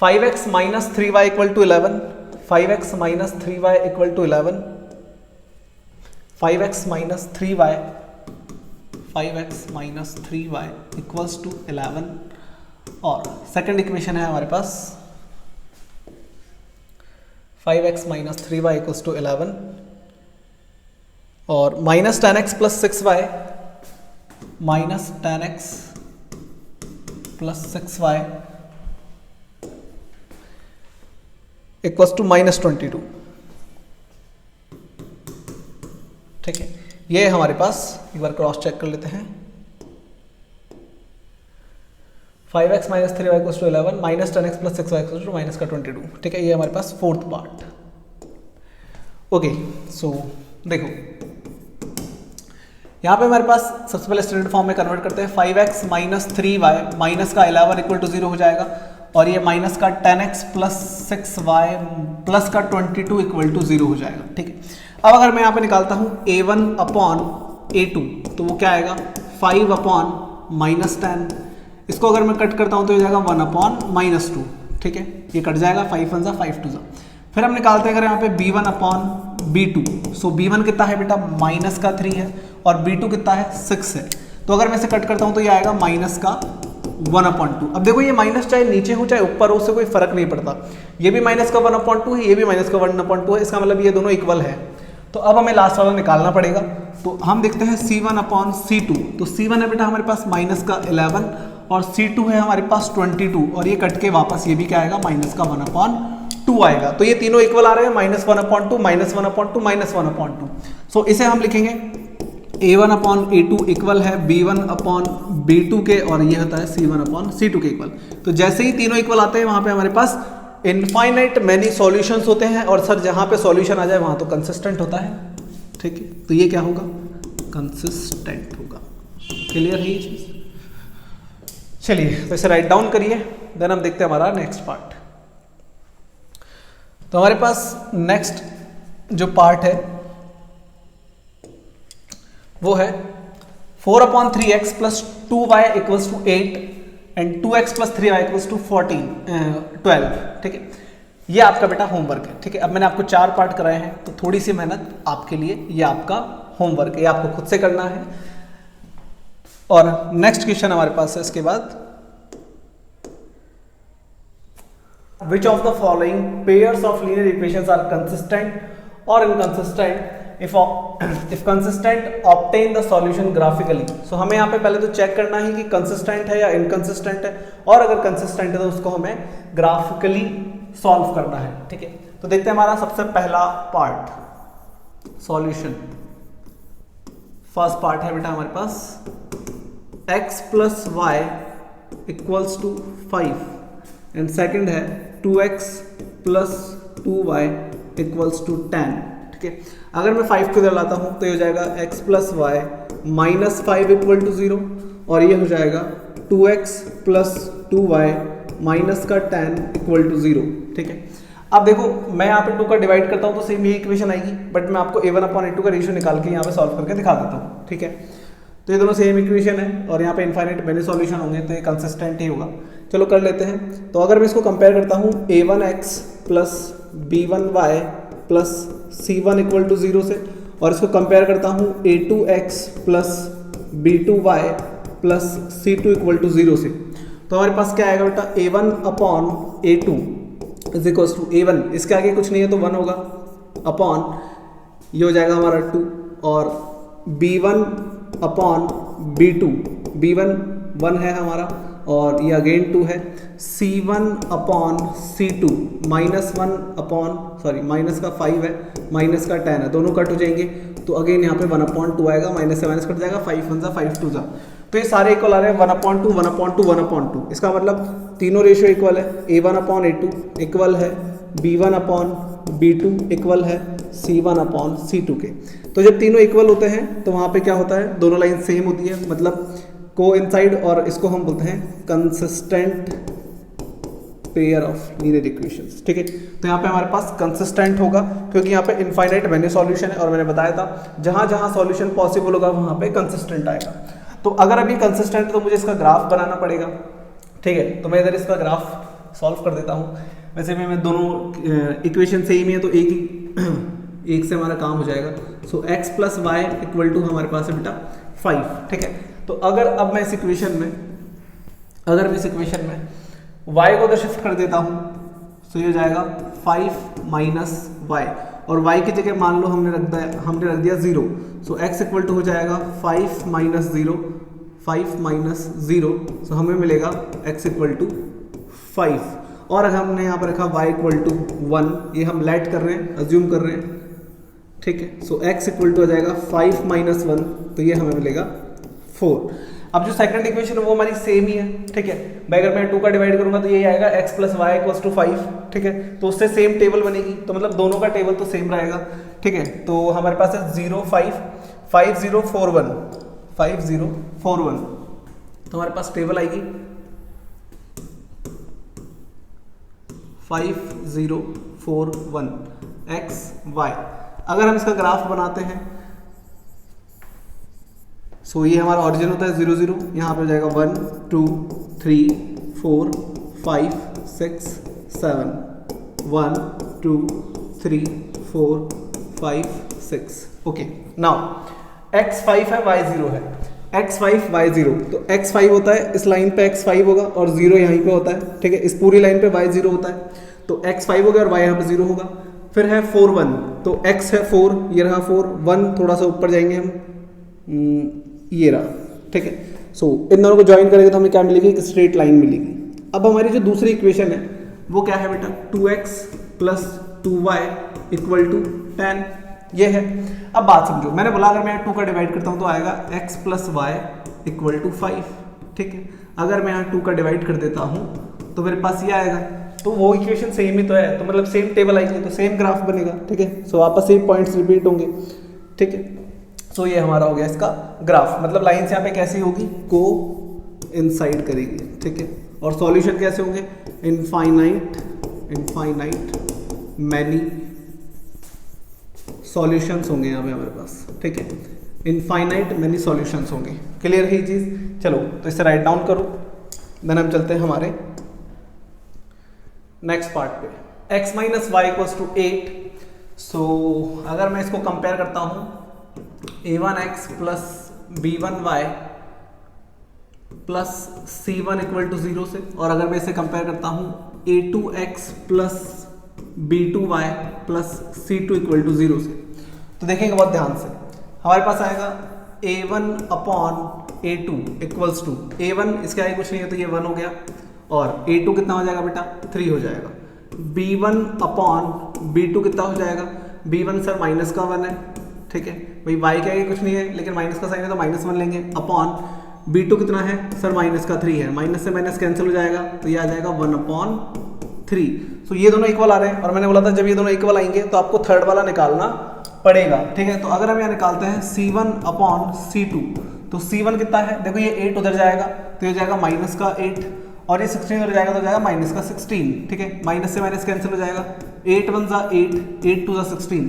5x minus 3y equal to 11, 5x minus 3y equal to 11, 5x minus 3y, 5x minus 3y equals to 11, और सेकंड इक्वेशन है हमारे पास 5x minus 3y equals to 11 और minus 10x plus 6y, minus 10x plus 6y equals to -22, ठीक है। ये हमारे पास एक बार क्रॉस चेक कर लेते हैं। 5x minus 3y equals to 11, minus 10x plus 6y equals to minus का 22, ठीक है। ये हमारे पास फोर्थ पार्ट। ओके, सो देखो यहाँ पे हमारे पास सबसे पहले स्टैंडर्ड फॉर्म में कन्वर्ट करते हैं। 5x माइनस 3y माइनस का 11 इक्वल टू 0 हो जाएगा, और ये माइनस का 10x प्लस 6y प्लस का 22 इक्वल टू 0 हो जाएगा, ठीक है। अब अगर मैं यहाँ पे निकालता हूँ A1/A2, तो वो क्या आएगा 5/-10, इसको अगर मैं कट करता हूँ तो हो जाएगा 1/-2, ठीक है। ये कट जाएगा, 5 1 जा 5 2 जा। फिर हम निकालते हैं अगर यहाँ पे B1/B2, सो B1 कितना है बेटा माइनस का 3 है और B2 कितना है 6 है, तो अगर मैं इसे कट करता हूँ तो ये आएगा माइनस का 1/2। अब देखो ये माइनस चाहे नीचे हो चाहे ऊपर हो, उससे कोई फर्क नहीं पड़ता। ये भी माइनस का 1/2 है, ये भी माइनस का 1/2 है, इसका मतलब ये दोनों इक्वल है। तो अब हमें लास्ट वाला निकालना पड़ेगा, तो हम देखते हैं C1/C2। तो C1 है बेटा हमारे पास माइनस का 11 और C2 है हमारे पास 22, और ये कट के वापस ये भी क्या आएगा माइनस का 1/2 आएगा। तो ये तीनों इक्वल आ रहे हैं, -1/2, -1/2, -1/2। सो इसे हम लिखेंगे a1 अपॉन a2 इक्वल है b1 अपॉन b2 के, और ये होता है c1 अपॉन c2 के इक्वल। तो जैसे ही तीनों इक्वल आते हैं वहां पे हमारे पास इनफाइनाइट मैनी सॉल्यूशंस होते हैं, और सर जहां पे सॉल्यूशन आ जाए वहां तो कंसिस्टेंट होता है, ठीक है। तो ये क्या होगा, कंसिस्टेंट होगा। क्लियर है ये चीज? चलिए तो इसे राइट डाउन करिए, देन हम देखते हैं हमारा नेक्स्ट पार्ट। तो हमारे पास नेक्स्ट जो पार्ट है वो है 4 upon 3x plus 2y equals to 8 and 2x plus 3y equals to 12, ठीक है। ये आपका बेटा होमवर्क है, ठीक है। अब मैंने आपको 4 पार्ट कराए हैं, तो थोड़ी सी मेहनत आपके लिए, ये आपका होमवर्क है, ये आपको खुद से करना है। और नेक्स्ट क्वेश्चन हमारे पास है इसके बाद, which of the following pairs of linear equations are consistent or inconsistent? If consistent, obtain the solution graphically. So हमें यहाँ पे पहले तो चेक करना है कि कंसिस्टेंट है या इनकंसिस्टेंट है, और अगर कंसिस्टेंट है तो उसको हमें ग्राफिकली सॉल्व करना है, ठीक है। तो देखते हैं हमारा सबसे पहला पार्ट, सॉल्यूशन। फर्स्ट पार्ट है बेटा हमारे पास x plus y equals to 5 and second है 2x plus 2y equals to 10, ठीक है। अगर मैं 5 को इधर लाता हूं तो ये हो जाएगा x plus y minus 5 equal to 0, और ये हो जाएगा 2x प्लस 2y माइनस का 10 इक्वल टू 0, ठीक है। अब देखो मैं यहाँ पे 2 का डिवाइड करता हूँ तो सेम ये इक्वेशन आएगी, बट मैं आपको a1 अपॉन a2 का रेशियो निकाल के यहाँ पे सॉल्व करके दिखा देता हूँ, ठीक है। तो ये दोनों सेम इक्वेशन है और यहाँ पे इनफाइनाइट मैनी सॉल्यूशन होंगे, तो ये कंसिस्टेंट ही होगा। चलो कर लेते हैं। तो अगर मैं इसको कंपेयर करता हूँ a1x plus b1y plus c1 equal to 0 से, और इसको कंपेयर करता हूँ a2x plus b2y plus c2 equal to 0 से, तो हमारे पास क्या आएगा बेटा, a1 upon a2 is equals to a1, इसके आगे कुछ नहीं है तो 1 होगा, अपॉन ये हो जाएगा हमारा 2, और b1 अपॉन b2, b1 1 है हमारा और ये अगेन 2 है, c1 upon c2 minus 1 upon sorry minus का 5 है, माइनस का 10 है, दोनों कट हो जाएंगे तो अगेन यहाँ पे 1 अपॉन 2 आएगा, माइनस से माइनस कट जाएगा, 5 1 5 2 जा, तो ये सारे इक्वल आ रहे हैं 1 अपॉन 2 1 अपॉन 2 1 अपॉन 2। इसका मतलब तीनों रेशियो इक्वल है, a1 अपॉन a2 इक्वल है b1 अपॉन b2 इक्वल है c1 अपॉन c2 के। तो जब तीनों इक्वल होते हैं तो वहाँ पे क्या होता है, दोनों लाइन सेम होती है, मतलब कोइंसाइड, और इसको हम बोलते हैं consistent pair of linear equations, ठीक है। तो यहाँ पे हमारे पास कंसिस्टेंट होगा क्योंकि यहाँ पे इनफाइनाइट मैनी सॉल्यूशन है, और मैंने बताया था जहाँ जहाँ सॉल्यूशन पॉसिबल होगा वहाँ पे कंसिस्टेंट आएगा। तो अगर अभी कंसिस्टेंट है तो मुझे इसका ग्राफ बनाना पड़ेगा, ठीक है। तो मैं इधर इसका ग्राफ सॉल्व कर देता हूँ। वैसे भी मैं दोनों इक्वेशन सेम ही है तो एक से हमारा काम हो जाएगा। So x plus y equal to हमारे पास है बेटा 5, ठीक है। तो अगर अब मैं इस इक्वेशन में y को उधर शिफ्ट कर देता हूँ तो ये हो जाएगा 5 माइनस वाई, और y की जगह मान लो हमने रख दिया 0, सो x इक्वल टू हो जाएगा 5 माइनस 0, 5 माइनस 0, सो हमें मिलेगा x इक्वल टू 5, और अगर हमने यहाँ पर रखा y इक्वल टू 1, ये हम लेट कर रहे हैं, अज्यूम कर रहे हैं, ठीक है। सो x इक्वल टू हो जाएगा 5 माइनस 1, तो ये हमें मिलेगा 4। अब जो सेकंड इक्वेशन है वो हमारी सेम ही है, ठीक है। भाई अगर मैं 2 का डिवाइड करूंगा तो ये आएगा x plus y equals to 5, ठीक है। तो उससे सेम टेबल बनेगी, तो मतलब दोनों का टेबल तो सेम रहेगा, ठीक है। तो हमारे पास है 0 5 5 0 4 1 5 0 4 1, तो हमारे पास टेबल आएगी 5 0 4 1 x y। अगर हम इसका ग्राफ बनाते हैं सो ये हमारा ऑरिजिन होता है 0 0, यहाँ पे हो जाएगा 1 2 3 4 5 6 7 1 2 3 4 5 6, ओके। नाउ x5 है y0 है, x5 y0, तो x5 होता है इस लाइन पे x5 होगा और 0 यहीं पे होता है, ठीक है। इस पूरी लाइन पे y0 होता है, तो x5 हो गया और y यहाँ पे 0 होगा। फिर है 4 1, तो x है 4, ये रहा 4 1, थोड़ा सा ऊपर जाएंगे हम, ये रहा, ठीक है। सो इन दोनों को ज्वाइन करेंगे तो हमें क्या मिलेगी, एक स्ट्रेट लाइन मिलेगी। अब हमारी जो दूसरी इक्वेशन है वो क्या है बेटा, 2x plus 2y equal to 10, ये है। अब बात समझो, मैंने बोला अगर मैं 2 का डिवाइड करता हूँ तो आएगा x plus y equal to 5, ठीक है। अगर मैं यहाँ 2 का डिवाइड कर देता हूँ तो मेरे पास ये आएगा, तो वो इक्वेशन सेम ही तो है, तो मतलब सेम टेबल आएगी तो सेम ग्राफ बनेगा, ठीक है। सो वापस सेम पॉइंट्स रिपीट होंगे, ठीक है। सो ये हमारा हो गया इसका ग्राफ, मतलब लाइन्स यहाँ पे कैसी होगी, को इनसाइड करेगी, ठीक है। और सॉल्यूशन कैसे होंगे, इनफाइनाइट मैनी सॉल्यूशंस होंगे यहाँ पे हमारे पास, ठीक है। इनफाइनाइट मैनी सॉल्यूशंस होंगे। क्लियर है ये चीज़? चलो तो इसे राइट डाउन करो, देन हम चलते हैं हमारे नेक्स्ट पार्ट पे। x minus y equals to 8। So अगर मैं इसको कंपेयर करता हूँ a1x plus b1y plus c1 equal to 0 से, और अगर मैं इसे कंपेयर करता हूँ a2x plus b2y plus c2 equal to 0 से, तो देखेंगे बहुत ध्यान से। हमारे पास आएगा a1 upon a2 equals to a1, इसके आगे कुछ नहीं है तो ये 1 हो गया, और a2 कितना हो जाएगा बेटा, 3 हो जाएगा। b1 अपॉन b2 कितना हो जाएगा, b1 सर माइनस का 1 है, ठीक है भाई, y के आगे कुछ नहीं है लेकिन माइनस का साइन है तो -1 लेंगे, अपॉन b2 कितना है सर, माइनस का 3 है, माइनस से माइनस कैंसिल हो जाएगा तो ये आ जाएगा 1 अपॉन 3। सो ये दोनों इक्वल आ रहे हैं, और मैंने बोला था जब ये दोनों इक्वल आएंगे तो आपको थर्ड वाला निकालना पड़ेगा, ठीक है। तो अगर हम यहाँ निकालते हैं c1 अपॉन c2, तो c1 कितना है, देखो ये 8 उधर जाएगा तो ये जाएगा माइनस का 8, और ये 16 उधर जाएगा तो जाएगा माइनस का 16, ठीक है। माइनस से माइनस कैंसिल हो जाएगा, 8 1 जा 8, 8 2 जा 16।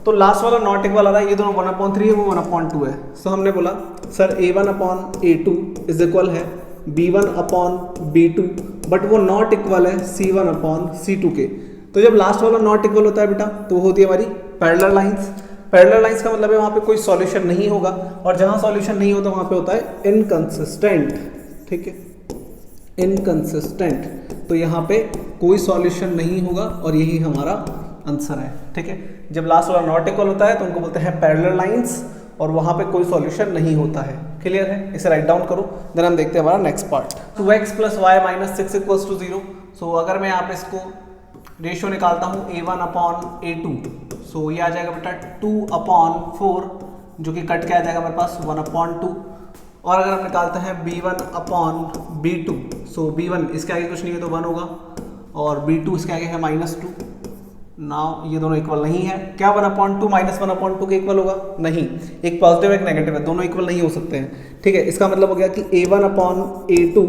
तो लास्ट वाला नॉट इक्वल आ रहा है, ये दोनों 1/3 है, वो 1/2 है। सो हमने बोला sir a1 upon a2 is equal है b1 अपॉन b2, बट वो नॉट इक्वल है c1 अपॉन c2 के। तो जब लास्ट वाला नॉट इक्वल होता है बेटा तो होती है हमारी पैरेलल लाइंस। पैरेलल लाइंस का मतलब है वहाँ पे कोई सॉल्यूशन नहीं होगा, और जहाँ सॉल्यूशन नहीं होता वहाँ पे होता है इनकंसिस्टेंट, ठीक है, इनकंसिस्टेंट। तो यहाँ पे कोई सॉल्यूशन नहीं होगा, और यही हमारा आंसर है, ठीक है। जब लास्ट वाला नॉट इक्वल होता है तो उनको बोलते हैं पैरेलल लाइंस, और वहाँ पे कोई सॉल्यूशन नहीं होता है। क्लियर है? इसे राइट डाउन करो, देन हम देखते हैं हमारा next part. 2x plus y minus 6 equals to 0। So अगर मैं यहाँ पे इसको रेशियो निकालता हूँ a1 अपॉन a2, सो ये आ जाएगा बेटा 2 अपॉन 4, जो कि कट के आ जाएगा हमारे पास 1/2। और अगर हम निकालते हैं b1 अपॉन b2, सो b1 इसके आगे कुछ नहीं है तो 1 होगा, और b2 इसके आगे है -2। नाउ ये दोनों इक्वल नहीं है, क्या 1/2 माइनस 1/2 के इक्वल होगा? नहीं, एक पॉजिटिव एक नेगेटिव है, दोनों इक्वल नहीं हो सकते हैं, ठीक है। इसका मतलब हो गया कि a1 upon a2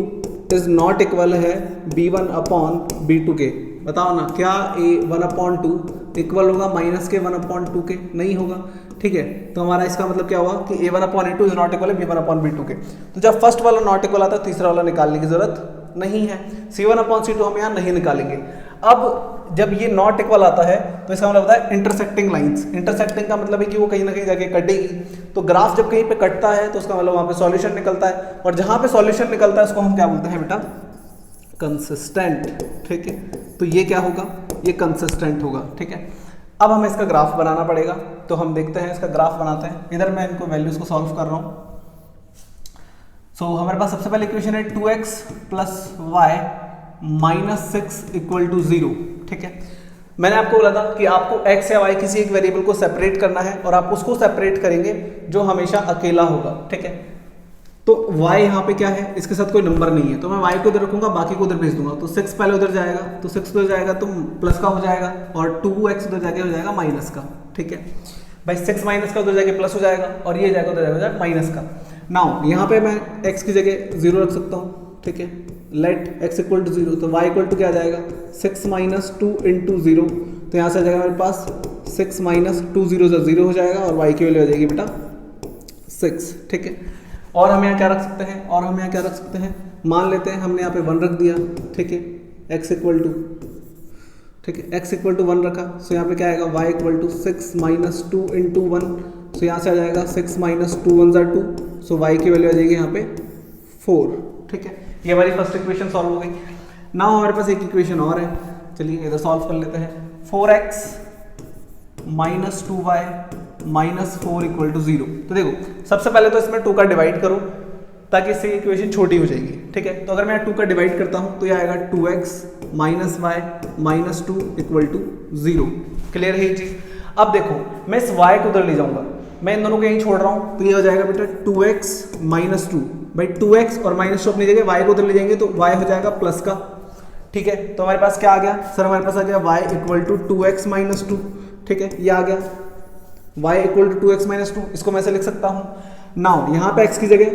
is not equal है b1 अपॉन b2 के। बताओ ना, क्या a1/2 इक्वल होगा माइनस के 1/2 के? नहीं होगा, ठीक है। तो हमारा इसका मतलब क्या हुआ कि a1 upon a2 is not equal है b1 अपॉन b2 के। तो जब फर्स्ट वाला नॉट इक्वल आता है तीसरा वाला निकालने की जरूरत नहीं है। c1 अपॉन c2 हम यहाँ नहीं निकालेंगे। अब जब ये नॉट इक्वल आता है तो इसका मतलब होता है इंटरसेक्टिंग लाइंस। इंटरसेक्टिंग का मतलब है कि वो कहीं ना कहीं जाके कटेगी। तो ग्राफ जब कहीं पे कटता है तो उसका मतलब वहाँ पे सॉल्यूशन निकलता है, और जहाँ पे सॉल्यूशन निकलता है उसको हम क्या बोलते हैं बेटा? कंसिस्टेंट, ठीक है। तो ये क्या होगा? ये कंसिस्टेंट होगा, ठीक है। अब हमें इसका ग्राफ बनाना पड़ेगा, तो हम देखते हैं इसका ग्राफ बनाते हैं। इधर मैं इनको वैल्यूज को सॉल्व कर रहा हूँ। सो हमारे पास सबसे पहले इक्वेशन है 2x plus y minus 6 equal to 0, ठीक है। मैंने आपको बोला था कि आपको x या y किसी एक वेरिएबल को सेपरेट करना है, और आप उसको सेपरेट करेंगे जो हमेशा अकेला होगा, ठीक है। तो y यहाँ पे क्या है, इसके साथ कोई नंबर नहीं है, तो मैं y को उधर रखूंगा, बाकी को उधर भेज दूंगा। तो 6 पहले उधर जाएगा, तो 6 उधर जाएगा तो प्लस का हो जाएगा, और 2x उधर जाके हो जाएगा माइनस का, ठीक है भाई। 6 माइनस का उधर जाके प्लस हो जाएगा, और ये जाएगा उधर जाएगा माइनस का। नाउ यहाँ पे मैं x की जगह 0 रख सकता हूँ, ठीक है। लेट x इक्वल टू 0, तो y इक्वल टू क्या आ जाएगा? 6 माइनस 2 इंटू 0, तो यहाँ से आ जाएगा मेरे पास 6 माइनस 2 0 से 0 हो जाएगा, और y की वैल्यू आ जाएगी बेटा 6, ठीक है। और हम यहाँ क्या रख सकते हैं? और हम यहाँ क्या रख सकते हैं? मान लेते हैं हमने यहाँ पे 1 रख दिया, ठीक है, x इक्वल टू, ठीक है, x इक्वल टू 1 रखा। सो यहाँ पे क्या आएगा? y equal to 6 minus 2 into 1, so यहाँ से आ जाएगा 6 माइनस 2 1 2, सो y की वैल्यू आ जाएगी यहाँ पे 4, ठीक है। ये हमारी फर्स्ट इक्वेशन सॉल्व हो गई। नाउ हमारे पास एक इक्वेशन और है, चलिए इधर सॉल्व कर लेते हैं। 4x minus 2y minus 4 equal to 0। तो देखो सबसे पहले तो इसमें 2 का डिवाइड करो, ताकि इससे इक्वेशन छोटी हो जाएगी, ठीक है। तो अगर मैं 2 का डिवाइड करता हूँ तो यह आएगा 2x minus y minus 2 equal to 0। Clear है ये चीज़? अब देखो मैं इस y को उधर ले जाऊंगा, मैं इन दोनों को यहीं छोड़ रहा हूं, तो ये हो जाएगा बेटा 2x माइनस 2। भाई 2x और माइनस 2 अपनी जगह, y को उधर ले जाएंगे तो y हो जाएगा प्लस का। ठीक है, तो हमारे पास क्या आ गया सर, हमारे पास आ गया y equal to 2x minus 2। ठीक है, ये आ गया y equal to 2x minus 2। इसको मैं ऐसे लिख सकता हूं। नाउ यहाँ पे x की जगह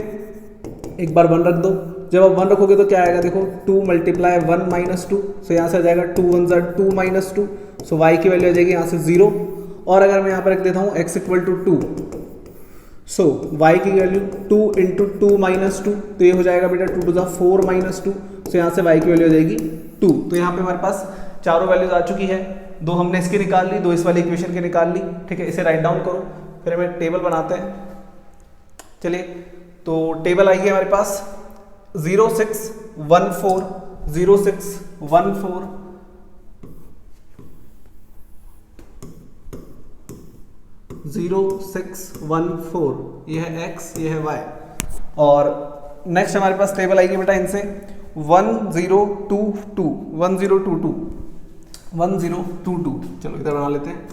एक बार 1 रख दो, जब आप 1 रखोगे तो क्या आएगा, देखो 2 मल्टीप्लाई 1 माइनस 2, सो यहाँ से आ जाएगा 2 1 ज़ा 2 माइनस 2, सो y की वैल्यू आ जाएगी यहाँ से 0। और अगर मैं यहाँ पर रख देता हूँ x equal to 2, so y की वैल्यू 2 इंटू 2 माइनस 2, तो ये हो जाएगा बेटा 2 टू ज़ा 4 माइनस 2, सो यहाँ से y की वैल्यू आ जाएगी 2। तो यहाँ पे हमारे पास चारों वैल्यूज आ चुकी है, 2 हमने इसकी निकाल ली, 2 इस वाली इक्वेशन की निकाल ली। ठीक है, इसे राइट डाउन करो, फिर हमें टेबल बनाते हैं। चलिए, तो टेबल आई है हमारे पास 0 6 1 4 0 6 1 4 0 6 1 4, ये है x, ये है y। और नेक्स्ट हमारे पास टेबल आएगी बेटा इनसे 1 0 2 2 1 0 2 2 1 0 2 2। चलो इधर बना लेते हैं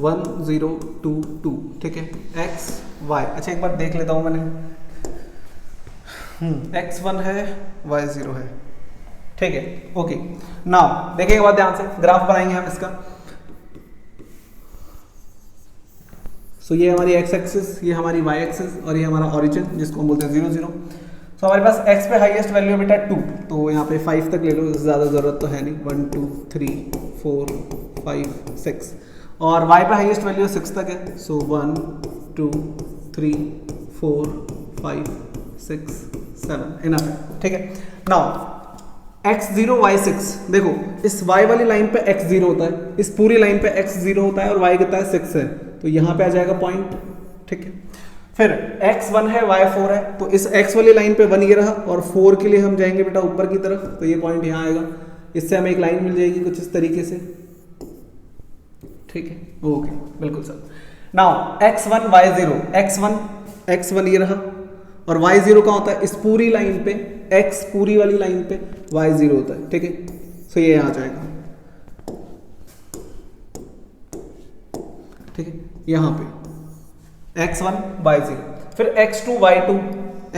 1 0 2 2। ठीक है, x y। अच्छा एक बार देख लेता हूं मैंने, x 1 है y 0 है। ठीक है, ओके। नाउ देखेंगे बाद ध्यान से, ग्राफ बनाएंगे हम इसका। सो ये हमारी x एक्सिस, ये हमारी y एक्सिस, और ये हमारा ओरिजिन जिसको हम बोलते हैं 0 0। सो हमारे पास x पे हाईएस्ट वैल्यू है बेटा 2, तो यहाँ पे 5 तक ले लो, ज़्यादा ज़रूरत तो है नहीं। 1 2 3 4 5 6, और y पे हाईएस्ट वैल्यू 6 तक है, सो 1 2 3 4 5 6 7 इनफ है। ठीक है, नाउ x0 y6, देखो इस y वाली लाइन पे x0 होता है, इस पूरी लाइन पे x0 होता है, और y कितना है 6 है, तो यहाँ पे आ जाएगा पॉइंट। ठीक है, फिर x1 है y4 है, तो इस x वाली लाइन पे 1 ये रहा, और 4 के लिए हम जाएंगे बेटा ऊपर की तरफ, तो ये पॉइंट यहाँ आएगा, इससे हमें एक लाइन मिल जाएगी कुछ इस तरीके से। ठीक है, ओके, बिल्कुल sir. Now x1 y0, x1 ये रहा, और y0 का होता है इस पूरी लाइन पे, x पूरी वाली लाइन पे y0 होता है। ठीक है, सो ये आ जाएगा। ठीक है, यहाँ पे x1 y0, फिर x2 y2,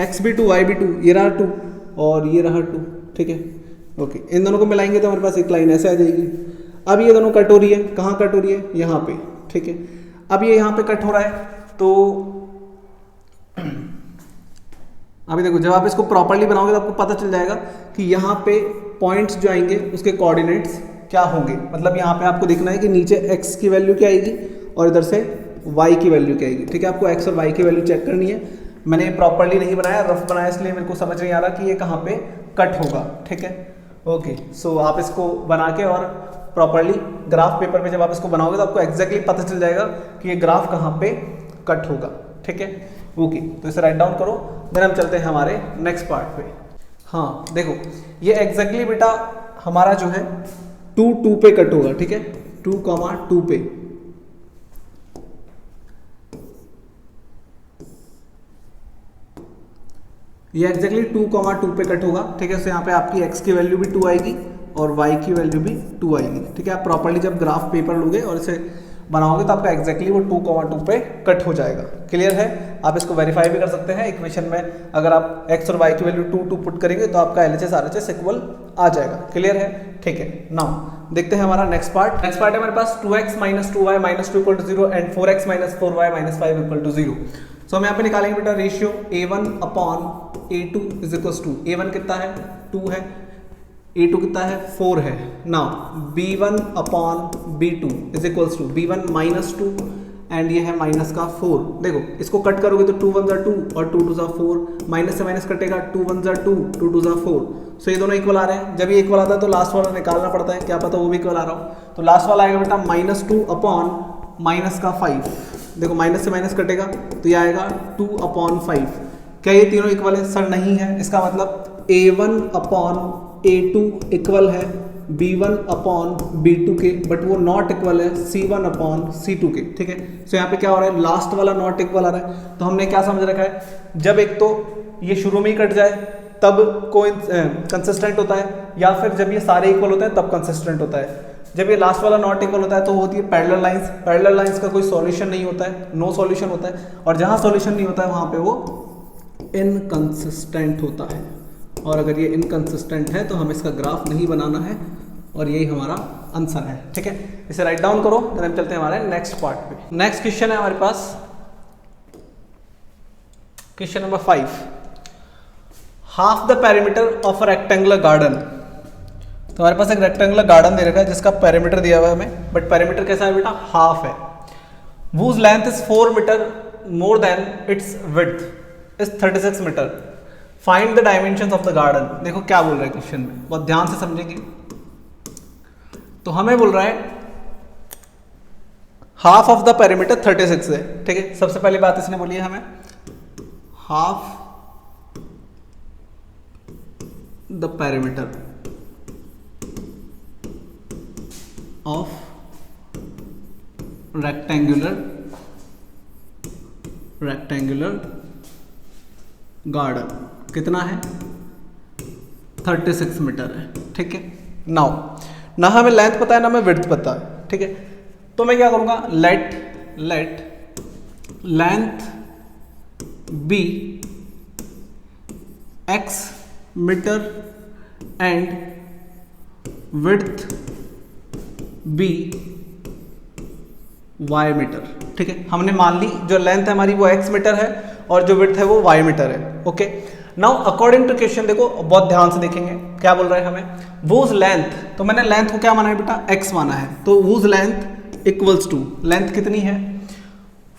x भी 2 y भी 2, ये रहा 2 और ये रहा 2। ठीक है, ओके, इन दोनों को मिलाएंगे तो हमारे पास एक लाइन ऐसे आ जाएगी। अब ये दोनों कट हो रही है, कहाँ कट हो रही है, यहाँ पे। ठीक है, अब ये यहाँ पे कट हो रहा है, तो अभी देखो जब आप इसको प्रॉपर्ली बनाओगे तो आपको पता चल जाएगा कि यहाँ पे पॉइंट्स जो आएंगे उसके कोऑर्डिनेट्स क्या होंगे। मतलब यहाँ पे आपको देखना है कि नीचे x की वैल्यू क्या आएगी और इधर से y की वैल्यू क्या आएगी। ठीक है, आपको x और y की वैल्यू चेक करनी है। मैंने प्रॉपर्ली नहीं बनाया, रफ बनाया, इसलिए मेरे को समझ नहीं आ रहा कि ये कहाँ पे कट होगा। ठीक है, ओके, सो आप इसको बना के और प्रॉपर्ली ग्राफ पेपर पे जब आप इसको बनाओगे तो आपको एग्जैक्टली पता चल जाएगा कि ये ग्राफ कहाँ पे कट होगा। ठीक है, ओके, तो इसे राइट डाउन करो, देन हम चलते हैं हमारे नेक्स्ट पार्ट पे। हाँ देखो, ये एग्जैक्टली बेटा हमारा जो है 2 2 पे कट होगा। ठीक है, 2 2 पे। ये एग्जैक्टली 2 2 पे कट होगा। ठीक है, तो यहाँ पे आपकी x की वैल्यू भी 2 आएगी और y की वैल्यू भी 2 आएगी। ठीक है, आप प्रॉपर्ली जब ग्राफ पेपर लोगे और इसे बनाओगे तो आपका एग्जैक्टली वो 2 2 पे कट हो जाएगा। क्लियर है, आप इसको वेरीफाई भी कर सकते हैं इक्वेशन में। अगर आप x और y की वैल्यू 2 2 पुट करेंगे तो आपका LHS RHS इक्वल आ जाएगा। क्लियर है, ठीक है। नाउ देखते हैं हमारा नेक्स्ट पार्ट। नेक्स्ट पार्ट है हमारे पास 2x - 2y - 2 = 0 and 4x - 4y - 5 = 0। सो हम यहाँ पे निकालेंगे बेटा रेशियो A1/A2 = A1 कितना है, 2 है, A2 कितना है, 4 है। नाउ B1/B2 = B1 - 2 एंड ये है माइनस का 4। देखो इसको कट करोगे तो 2 1 2 और 2 2 4, माइनस से माइनस कटेगा, 2 1 2 2 2 4। सो ये दोनों इक्वल आ रहे हैं। जब ये इक्वल आता है तो लास्ट वाला निकालना पड़ता है, क्या पता वो भी इक्वल आ रहा हो। तो लास्ट वाला आएगा बेटा -2 - -5। देखो माइनस से माइनस कटेगा तो ये आएगा 2/5। क्या ये तीनों इक्वल है? सर नहीं है। इसका मतलब A1/A2 इक्वल है B1/B2 के, बट वो नॉट इक्वल है C1/C2 के। ठीक है, सो यहाँ पे क्या हो रहा है, लास्ट वाला नॉट इक्वल आ रहा है। तो हमने क्या समझ रखा है, जब एक तो ये शुरू में ही कट जाए तब कंसिस्टेंट होता है, या फिर जब ये सारे इक्वल होते हैं तब कंसिस्टेंट होता है। जब ये लास्ट वाला नॉट इक्वल होता है तो होती है पैरेलल लाइंस। पैरेलल लाइंस का कोई सॉल्यूशन नहीं होता है, नो सॉल्यूशन होता है, और जहां सॉल्यूशन नहीं होता है वहां पे वो इनकंसिस्टेंट होता है। और अगर ये इनकंसिस्टेंट है तो हमें इसका ग्राफ नहीं बनाना है, और यही हमारा आंसर है। ठीक है, इसे राइट डाउन करो, फिर हम चलते हैं हमारे नेक्स्ट पार्ट पे। नेक्स्ट क्वेश्चन है हमारे पास question number 5, half the perimeter of a rectangular garden. तो हमारे पास एक रेक्टेंगुलर गार्डन दे रखा है जिसका पेरीमीटर दिया हुआ है हमें, बट पेरीमीटर कैसा है बेटा, हाफ है। whose length is 4 metre more than its width is 36 metre, find the dimensions of the garden. देखो क्या बोल रहा है क्वेश्चन में, बहुत ध्यान से समझेंगे। तो हमें बोल रहा है हाफ ऑफ द पेरीमीटर 36 है। ठीक है, सबसे पहली बात इसने बोली है हमें half the perimeter of rectangular garden कितना है, 36 मीटर है। ठीक है, नाउ ना हमें लेंथ पता है ना हमें विड्थ पता है। ठीक है, तो मैं क्या करूंगा, let length be x metre and width be y metre. ठीक है, हमने मान ली जो लेंथ है हमारी वो x मीटर है और जो विड्थ है वो y मीटर है। Okay, now according to question देखो बहुत ध्यान से देखेंगे क्या बोल रहा है हमें, वूज लेंथ। तो मैंने लेंथ को क्या माना है बेटा, x माना है, तो whose length equals to, length कितनी है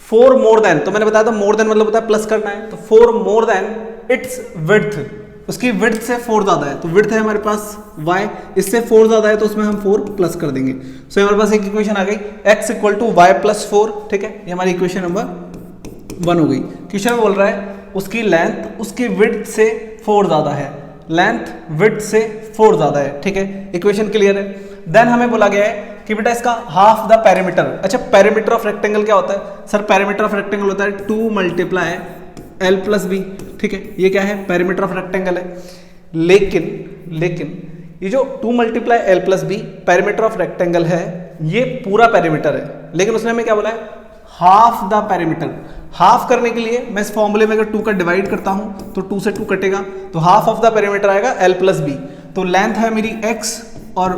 4 मोर देन, तो मैंने बताया था मोर देन मतलब होता है प्लस करना है, तो 4 मोर देन इट्स विड्थ, उसकी विड्थ से 4 ज्यादा है, तो विड्थ है हमारे पास y, इससे 4 ज्यादा है तो उसमें हम 4 प्लस कर देंगे। सो हमारे पास एक इक्वेशन आ गई x equal to y plus 4। ठीक है, ये हमारी इक्वेशन नंबर 1 हो गई। क्वेश्चन में बोल रहा है उसकी लेंथ उसकी विड्थ से 4 ज्यादा है, लेंथ विड्थ से 4 ज्यादा है। ठीक है, इक्वेशन क्लियर है। देन हमें बोला गया है कि बेटा इसका हाफ द पेरीमीटर। अच्छा, पेरीमीटर ऑफ रेक्टेंगल क्या होता है सर, पेरीमीटर ऑफ रेक्टेंगल होता है 2 मल्टीप्लाई l प्लस बी। ठीक है, ये क्या है, पेरीमीटर ऑफ रेक्टेंगल है। लेकिन ये जो 2 multiply l plus b perimeter of rectangle है, ये पूरा पेरीमीटर है, लेकिन उसने हमें क्या बोला है हाफ द पेरीमीटर। हाफ करने के लिए मैं इस फॉर्मूले में अगर 2 का डिवाइड करता हूं तो 2 से 2 कटेगा, तो हाफ ऑफ द पेरीमीटर आएगा l प्लस बी। तो लेंथ है मेरी x और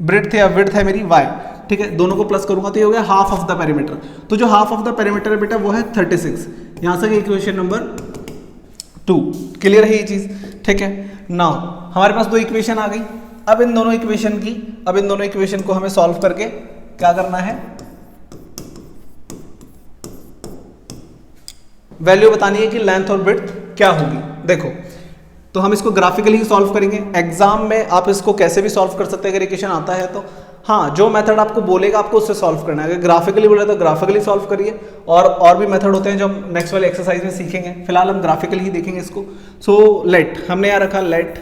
ब्रेड्थ या विड्थ है मेरी y। ठीक है, दोनों को प्लस करूंगा तो ये हो गया हाफ ऑफ द पेरीमीटर। तो जो हाफ ऑफ द पेरीमीटर है बेटा वो है 36। यहां से इक्वेशन नंबर 2 क्लियर है ये चीज। ठीक है, नाउ हमारे पास 2 इक्वेशन आ गई। अब इन दोनों इक्वेशन को हमें सॉल्व करके क्या करना है, वैल्यू बतानी है कि लेंथ और विड्थ क्या होगी। देखो, तो हम इसको ग्राफिकली ही सॉल्व करेंगे। एग्जाम में आप इसको कैसे भी सॉल्व कर सकते हैं अगर इक्वेशन आता है तो, हाँ जो मेथड आपको बोलेगा आपको उससे सॉल्व करना है। अगर ग्राफिकली बोले तो ग्राफिकली सॉल्व करिए, और भी मेथड होते हैं जो हम नेक्स्ट वाले एक्सरसाइज में सीखेंगे। फिलहाल हम ग्राफिकली ही देखेंगे इसको। सो लेट हमने यहाँ रखा late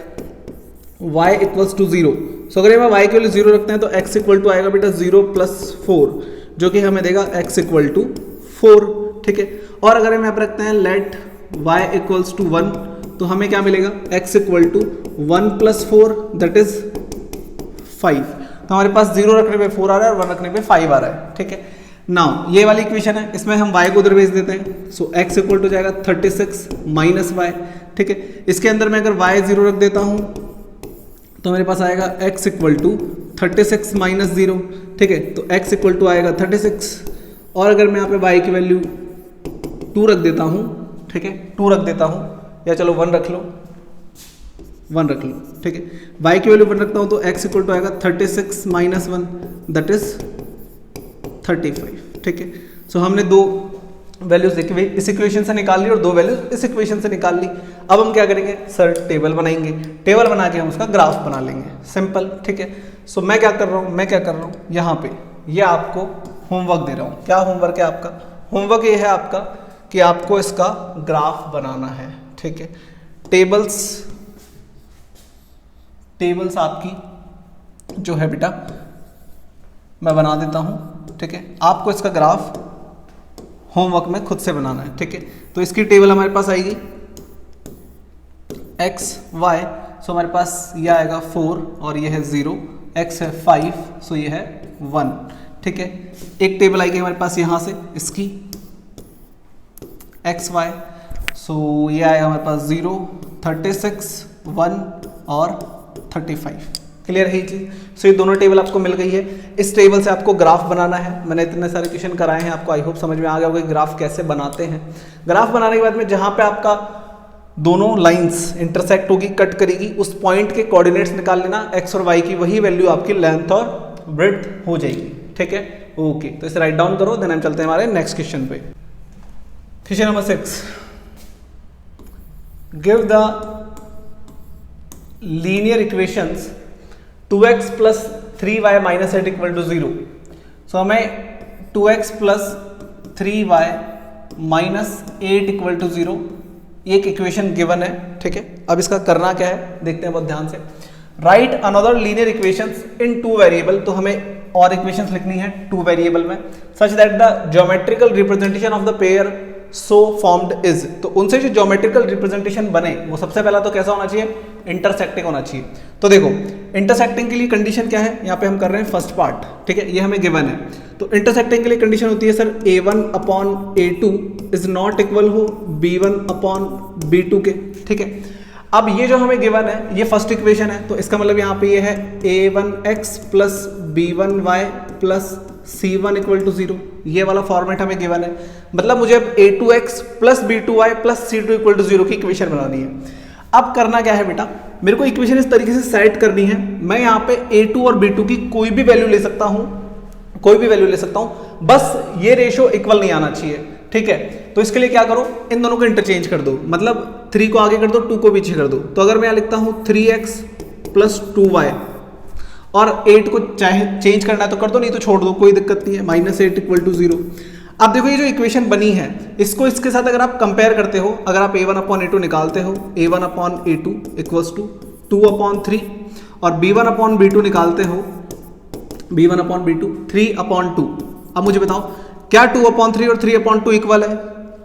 y equals to 0। So अगर मैं y के वैल्यू 0 रखते हैं तो x इक्वल टू आएगा बेटा 0 प्लस 4, जो कि हमें देगा x इक्वल टू 4। ठीक है, और अगर हम यहाँ पर रखते हैं लेट y इक्वल्स टू 1 तो हमें क्या मिलेगा x equal to 1 plus 4 that is 5। तो हमारे पास 0 रखने पे 4 आ रहा है और 1 रखने पे 5 आ रहा है। ठीक है, नाउ ये वाली इक्वेशन है, इसमें हम y को उधर भेज देते हैं। सो x इक्वल टू जाएगा 36 माइनस y। ठीक है, इसके अंदर मैं अगर y 0 रख देता हूँ तो मेरे पास आएगा x इक्वल टू 36 माइनस 0। ठीक है, तो x इक्वल टू आएगा 36, और अगर मैं यहाँ पे y की वैल्यू 2 रख देता हूँ, ठीक है 2 रख देता हूँ, या चलो 1 रख लो, 1 रख लो। ठीक है, y की वैल्यू 1 रखता हूँ तो x इक्वल टू आएगा 36 माइनस 1 दैट इज 35। ठीक है, सो हमने 2 वैल्यूज इस इक्वेशन से निकाल ली और 2 वैल्यूज इस इक्वेशन से निकाल ली। अब हम क्या करेंगे सर, टेबल बनाएंगे, टेबल बना के हम उसका ग्राफ बना लेंगे, सिंपल। ठीक है, सो मैं क्या कर रहा हूँ यहाँ पे ये आपको होमवर्क दे रहा हूँ। क्या होमवर्क है आपका, होमवर्क ये है आपका कि आपको इसका ग्राफ बनाना है। ठीक है, टेबल्स आपकी जो है बेटा मैं बना देता हूँ। ठीक है, आपको इसका ग्राफ होमवर्क में खुद से बनाना है। ठीक है, तो इसकी टेबल हमारे पास आएगी x y। सो हमारे पास ये आएगा 4 और ये है 0, x है 5, सो ये है 1, ठीक है। एक टेबल आई गई हमारे पास यहाँ से इसकी एक्स वाई, सो ये आएगा हमारे पास 0, 36, 1 और 35। क्लियर है ये चीज़। सो ये दोनों टेबल आपको मिल गई है। इस टेबल से आपको ग्राफ बनाना है। मैंने इतने सारे क्वेश्चन कराए हैं आपको, आई होप समझ में आ गया होगा कि ग्राफ कैसे बनाते हैं। ग्राफ बनाने के बाद में जहाँ पे आपका दोनों लाइंस इंटरसेक्ट होगी, कट करेगी, उस पॉइंट के कोऑर्डिनेट्स निकाल लेना, एक्स और वाई की वही वैल्यू आपकी लेंथ और ब्रेड्थ हो जाएगी, ठीक है। ओके, तो इसे राइट डाउन करो, देन हम चलते हैं हमारे नेक्स्ट क्वेश्चन पे। Question number 6, give the linear equations 2x plus 3y minus 8 equal to 0। So हमें 2x plus 3y minus 8 equal to 0 ये एक इक्वेशन गिवन है, ठीक है। अब इसका करना क्या है देखते हैं बहुत ध्यान से। राइट अनदर लीनियर इक्वेशंस इन 2 वेरिएबल, तो हमें और इक्वेशंस लिखनी है 2 वेरिएबल में, such that the geometrical representation of the pair so formed is. तो उनसे जो ज्योमेट्रिकल रिप्रेजेंटेशन बने वो सबसे पहला तो कैसा होना चाहिए, इंटरसेक्टिंग होना चाहिए। तो देखो इंटरसेक्टिंग के लिए कंडीशन क्या है, यहाँ पे हम कर रहे हैं फर्स्ट पार्ट, ठीक है, ये हमें गिवन है। तो इंटरसेक्टिंग के लिए कंडीशन होती है sir a1 upon a2 is not equal हो b1 अपॉन b2 के, ठीक है। अब ये जो हमें गिवन है ये फर्स्ट इक्वेशन है, तो इसका मतलब यहाँ पे ये है a1x plus b1y plus c1 equal to 0, ये वाला फॉर्मेट हमें गिवन है। मतलब मुझे अब a2x plus b2y plus c2 equal to 0 की इक्वेशन बनानी है। अब करना क्या है बेटा, मेरे को इक्वेशन इस तरीके से सेट करनी है, मैं यहाँ पे a2 और b2 की कोई भी वैल्यू ले सकता हूँ, कोई भी वैल्यू ले सकता हूँ, बस ये रेशियो इक्वल नहीं आना चाहिए, ठीक है। तो इसके लिए क्या करो, इन दोनों को इंटरचेंज कर दो, मतलब 3 को आगे कर दो, 2 को पीछे कर दो। तो अगर मैं यहाँ लिखता हूँ 3x प्लस 2y और 8 को चाहे चेंज करना है तो कर दो, नहीं तो छोड़ दो, कोई दिक्कत नहीं है, माइनस 8 इक्वल टू 0। अब देखो ये जो इक्वेशन बनी है इसको इसके साथ अगर आप कंपेयर करते हो, अगर आप a1 अपॉन a2 निकालते हो, a1 upon a2 equals to 2 upon 3 और b1 अपॉन b2 निकालते हो, b1 अपॉन b2 3 अपॉन 2। अब मुझे बताओ क्या 2 अपॉन 3 और 3 अपॉन 2 इक्वल है?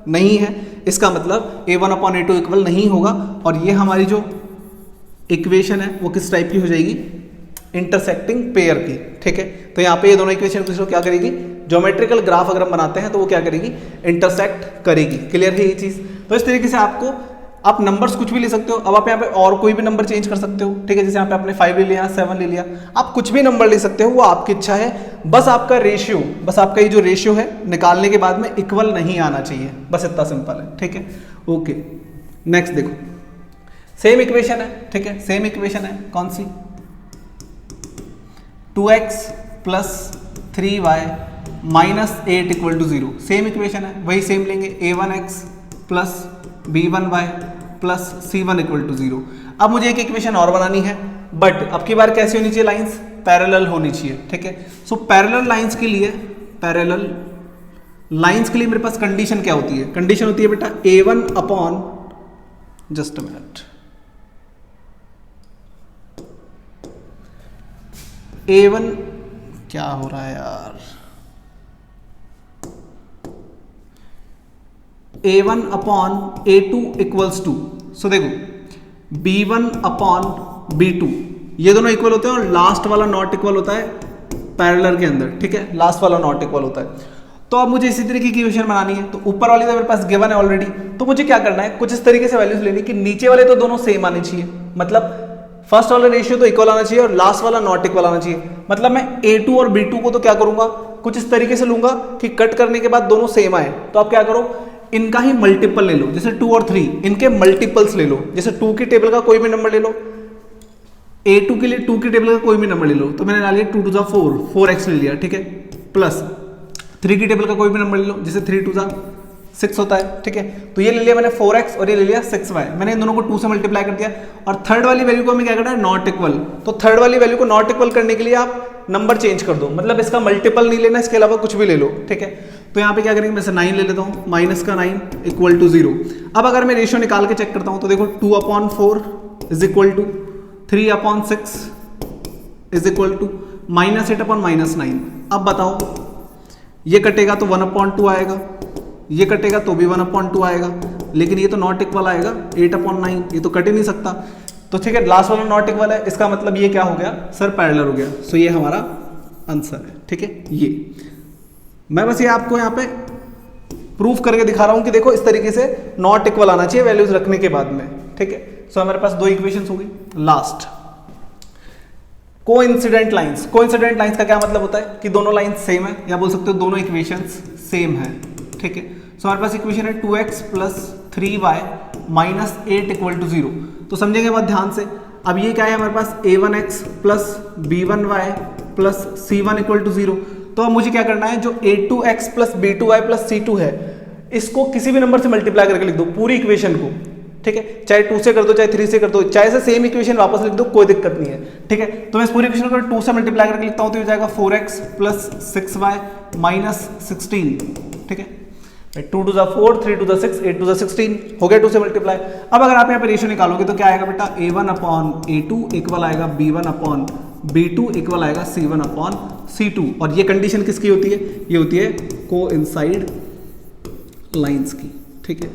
नहीं है। इसका मतलब a1 अपॉन a2 इक्वल नहीं होगा और ये हमारी जो इक्वेशन है वो किस टाइप की हो जाएगी, इंटरसेक्टिंग पेयर की, ठीक है। तो यहाँ पे ये दोनों इक्वेशन को क्या करेगी, ज्योमेट्रिकल ग्राफ अगर हम बनाते हैं तो वो क्या करेगी, इंटरसेक्ट करेगी। क्लियर है ये चीज। तो इस तरीके से आपको आप नंबर्स कुछ भी ले सकते हो। अब आप यहाँ पे और कोई भी नंबर चेंज कर सकते हो, ठीक है। जैसे यहाँ पे आपने 5 ले लिया, 7 ले लिया, आप कुछ भी नंबर ले सकते हो, वो आपकी इच्छा है। बस आपका रेशियो, बस आपका ये जो रेशियो है निकालने के बाद में इक्वल नहीं आना चाहिए, बस इतना सिंपल है, ठीक है। ओके, नेक्स्ट देखो, सेम इक्वेशन है, ठीक है, सेम इक्वेशन है, कौन सी, 2x plus 3y minus 8 equal to 0, same equation है, वही सेम लेंगे, a1x plus b1y plus c1 equal to 0। अब मुझे एक इक्वेशन और बनानी है, बट अब की बार कैसी होनी चाहिए, लाइंस पैरेलल होनी चाहिए, ठीक है। सो पैरेलल लाइंस के लिए, पैरेलल लाइंस के लिए मेरे पास कंडीशन क्या होती है, कंडीशन होती है बेटा a1 upon, just a minute, a1 क्या हो रहा है यार, a1 upon a2 equals to, सो देखो b1 अपॉन b2 ये दोनों इक्वल होते हैं और लास्ट वाला नॉट इक्वल होता है पैरेलल के अंदर, ठीक है, लास्ट वाला नॉट इक्वल होता है। तो अब मुझे इसी तरीके की इक्वेशन बनानी है, तो ऊपर वाली तो मेरे पास गिवन है ऑलरेडी, तो मुझे क्या करना है, कुछ इस तरीके से वैल्यूज लेनी कि नीचे वाले तो दोनों सेम आने चाहिए, मतलब फर्स्ट वाला रेशियो तो इक्वल आना चाहिए और लास्ट वाला नॉट इक्वल आना चाहिए। मतलब मैं a2 और b2 को तो क्या करूंगा, कुछ इस तरीके से लूंगा कि कट करने के बाद दोनों सेम आए। तो आप क्या करो, इनका ही मल्टीपल ले लो, जैसे 2 और 3 इनके मल्टीपल्स ले लो, जैसे 2 की टेबल का कोई भी नंबर ले लो, a2 के लिए 2 की टेबल का कोई भी नंबर ले लो, तो मैंने डाल लिया 2 टू 4, 4x ले लिया, ठीक है, प्लस 3 की टेबल का कोई भी नंबर ले लो, जैसे 3 टू 6 होता है, ठीक है। तो ये ले लिया मैंने 4x और ये ले लिया 6y, मैंने इन दोनों को 2 से मल्टीप्लाई कर दिया और थर्ड वाली वैल्यू को हमें क्या करना है, नॉट इक्वल। तो थर्ड वाली वैल्यू को नॉट इक्वल करने के लिए आप नंबर चेंज कर दो, मतलब इसका मल्टीपल नहीं लेना, इसके अलावा कुछ भी ले लो, ठीक है। तो यहाँ पे क्या करेंगे, मैं 9 ले लेता हूँ, माइनस का 9 इक्वल टू 0। अब अगर मैं रेशियो निकाल के चेक करता हूँ तो देखो 2 upon 4 is equal to 3 upon 6 is equal to minus 8 upon minus 9। अब बताओ ये कटेगा तो 1 अपॉन 2 आएगा, ये कटेगा तो भी 1 अपॉन 2 आएगा, लेकिन ये तो नॉट इक्वल आएगा 8 अपॉन 9, ये तो कट ही नहीं सकता। तो तो ठीक है, लास्ट वाला नॉट इक्वल है, इसका मतलब ये क्या हो गया सर, पैरेलल हो गया। सो ये हमारा आंसर है। ठीक है, ये मैं बस ये आपको यहाँ पे प्रूफ करके दिखा रहा हूँ कि देखो इस तरीके से नॉट इक्वल आना चाहिए वैल्यूज रखने के बाद में। ठीक है, सो हमारे पास दो इक्वेशंस हो गई। Last coincident lines. Coincident lines का क्या मतलब होता है कि दोनों लाइंस सेम है, या बोल सकते हो दोनों इक्वेशंस सेम है। ठीक है, सो हमारे पास इक्वेशन है 2x + 3y - 8 = 0। तो समझेंगे बात ध्यान से। अब ये क्या है हमारे पास, a1x + b1y + c1 = 0। तो अब मुझे क्या करना है, जो a2x + b2y + c2 है इसको किसी भी नंबर से मल्टीप्लाई करके लिख दो पूरी इक्वेशन को। ठीक है, चाहे 2 से कर दो, चाहे 3 से कर दो, चाहे से सेम इक्वेशन वापस लिख दो, कोई दिक्कत नहीं है। ठीक है, तो मैं इस पूरी इक्वेशन को 2 से मल्टीप्लाई करके लिखता हूं तो हो जाएगा 4x + 6y - 16। ठीक है, 2 × 4, 3 × 6, 8 × 16 हो गया 2 से मल्टीप्लाई। अब अगर आप यहाँ पे रेशियो निकालोगे तो क्या आएगा बेटा, a1/a2 इक्वल आएगा b1/b2 इक्वल आएगा c1/c2। और ये कंडीशन किसकी होती है, ये होती है कोइंसाइड लाइंस की। ठीक है,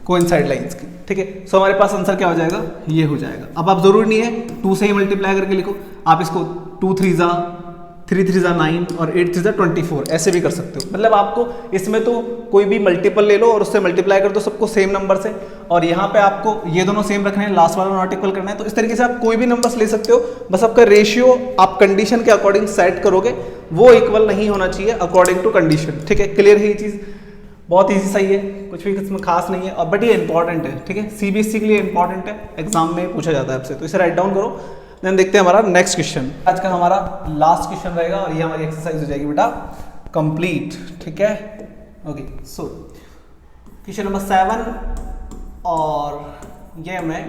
कोइंसाइड लाइंस की। ठीक है, सो हमारे पास आंसर क्या हो जाएगा, ये हो जाएगा। अब आप जरूरी नहीं है 2 से ही मल्टीप्लाई करके लिखो, आप इसको 2 3 ज़ा 3 3 ज़ा 9 और 8 3 ज़ा 24 ऐसे भी कर सकते हो। मतलब आपको इसमें तो कोई भी मल्टीपल ले लो और उससे मल्टीप्लाई कर दो सबको सेम नंबर से, और यहाँ पे आपको ये दोनों सेम रखने हैं, लास्ट वाला नॉट इक्वल करना है। तो इस तरीके से आप कोई भी नंबर्स ले सकते हो, बस आपका रेशियो आप कंडीशन के अकॉर्डिंग सेट करोगे, वो इक्वल नहीं होना चाहिए अकॉर्डिंग टू कंडीशन। ठीक है, क्लियर है ये चीज़, बहुत ईजी सही है, कुछ भी इसमें खास नहीं है, और बट ये इंपॉर्टेंट है। ठीक है, सीबीएसई के लिए इंपॉर्टेंट है, एग्जाम में पूछा जाता है आपसे, तो इसे राइट डाउन करो। देन देखते हैं हमारा नेक्स्ट क्वेश्चन। आज का हमारा लास्ट क्वेश्चन रहेगा और ये हमारी एक्सरसाइज हो जाएगी बेटा कंप्लीट। ठीक है, ओके, सो क्वेश्चन नंबर 7, और ये मैं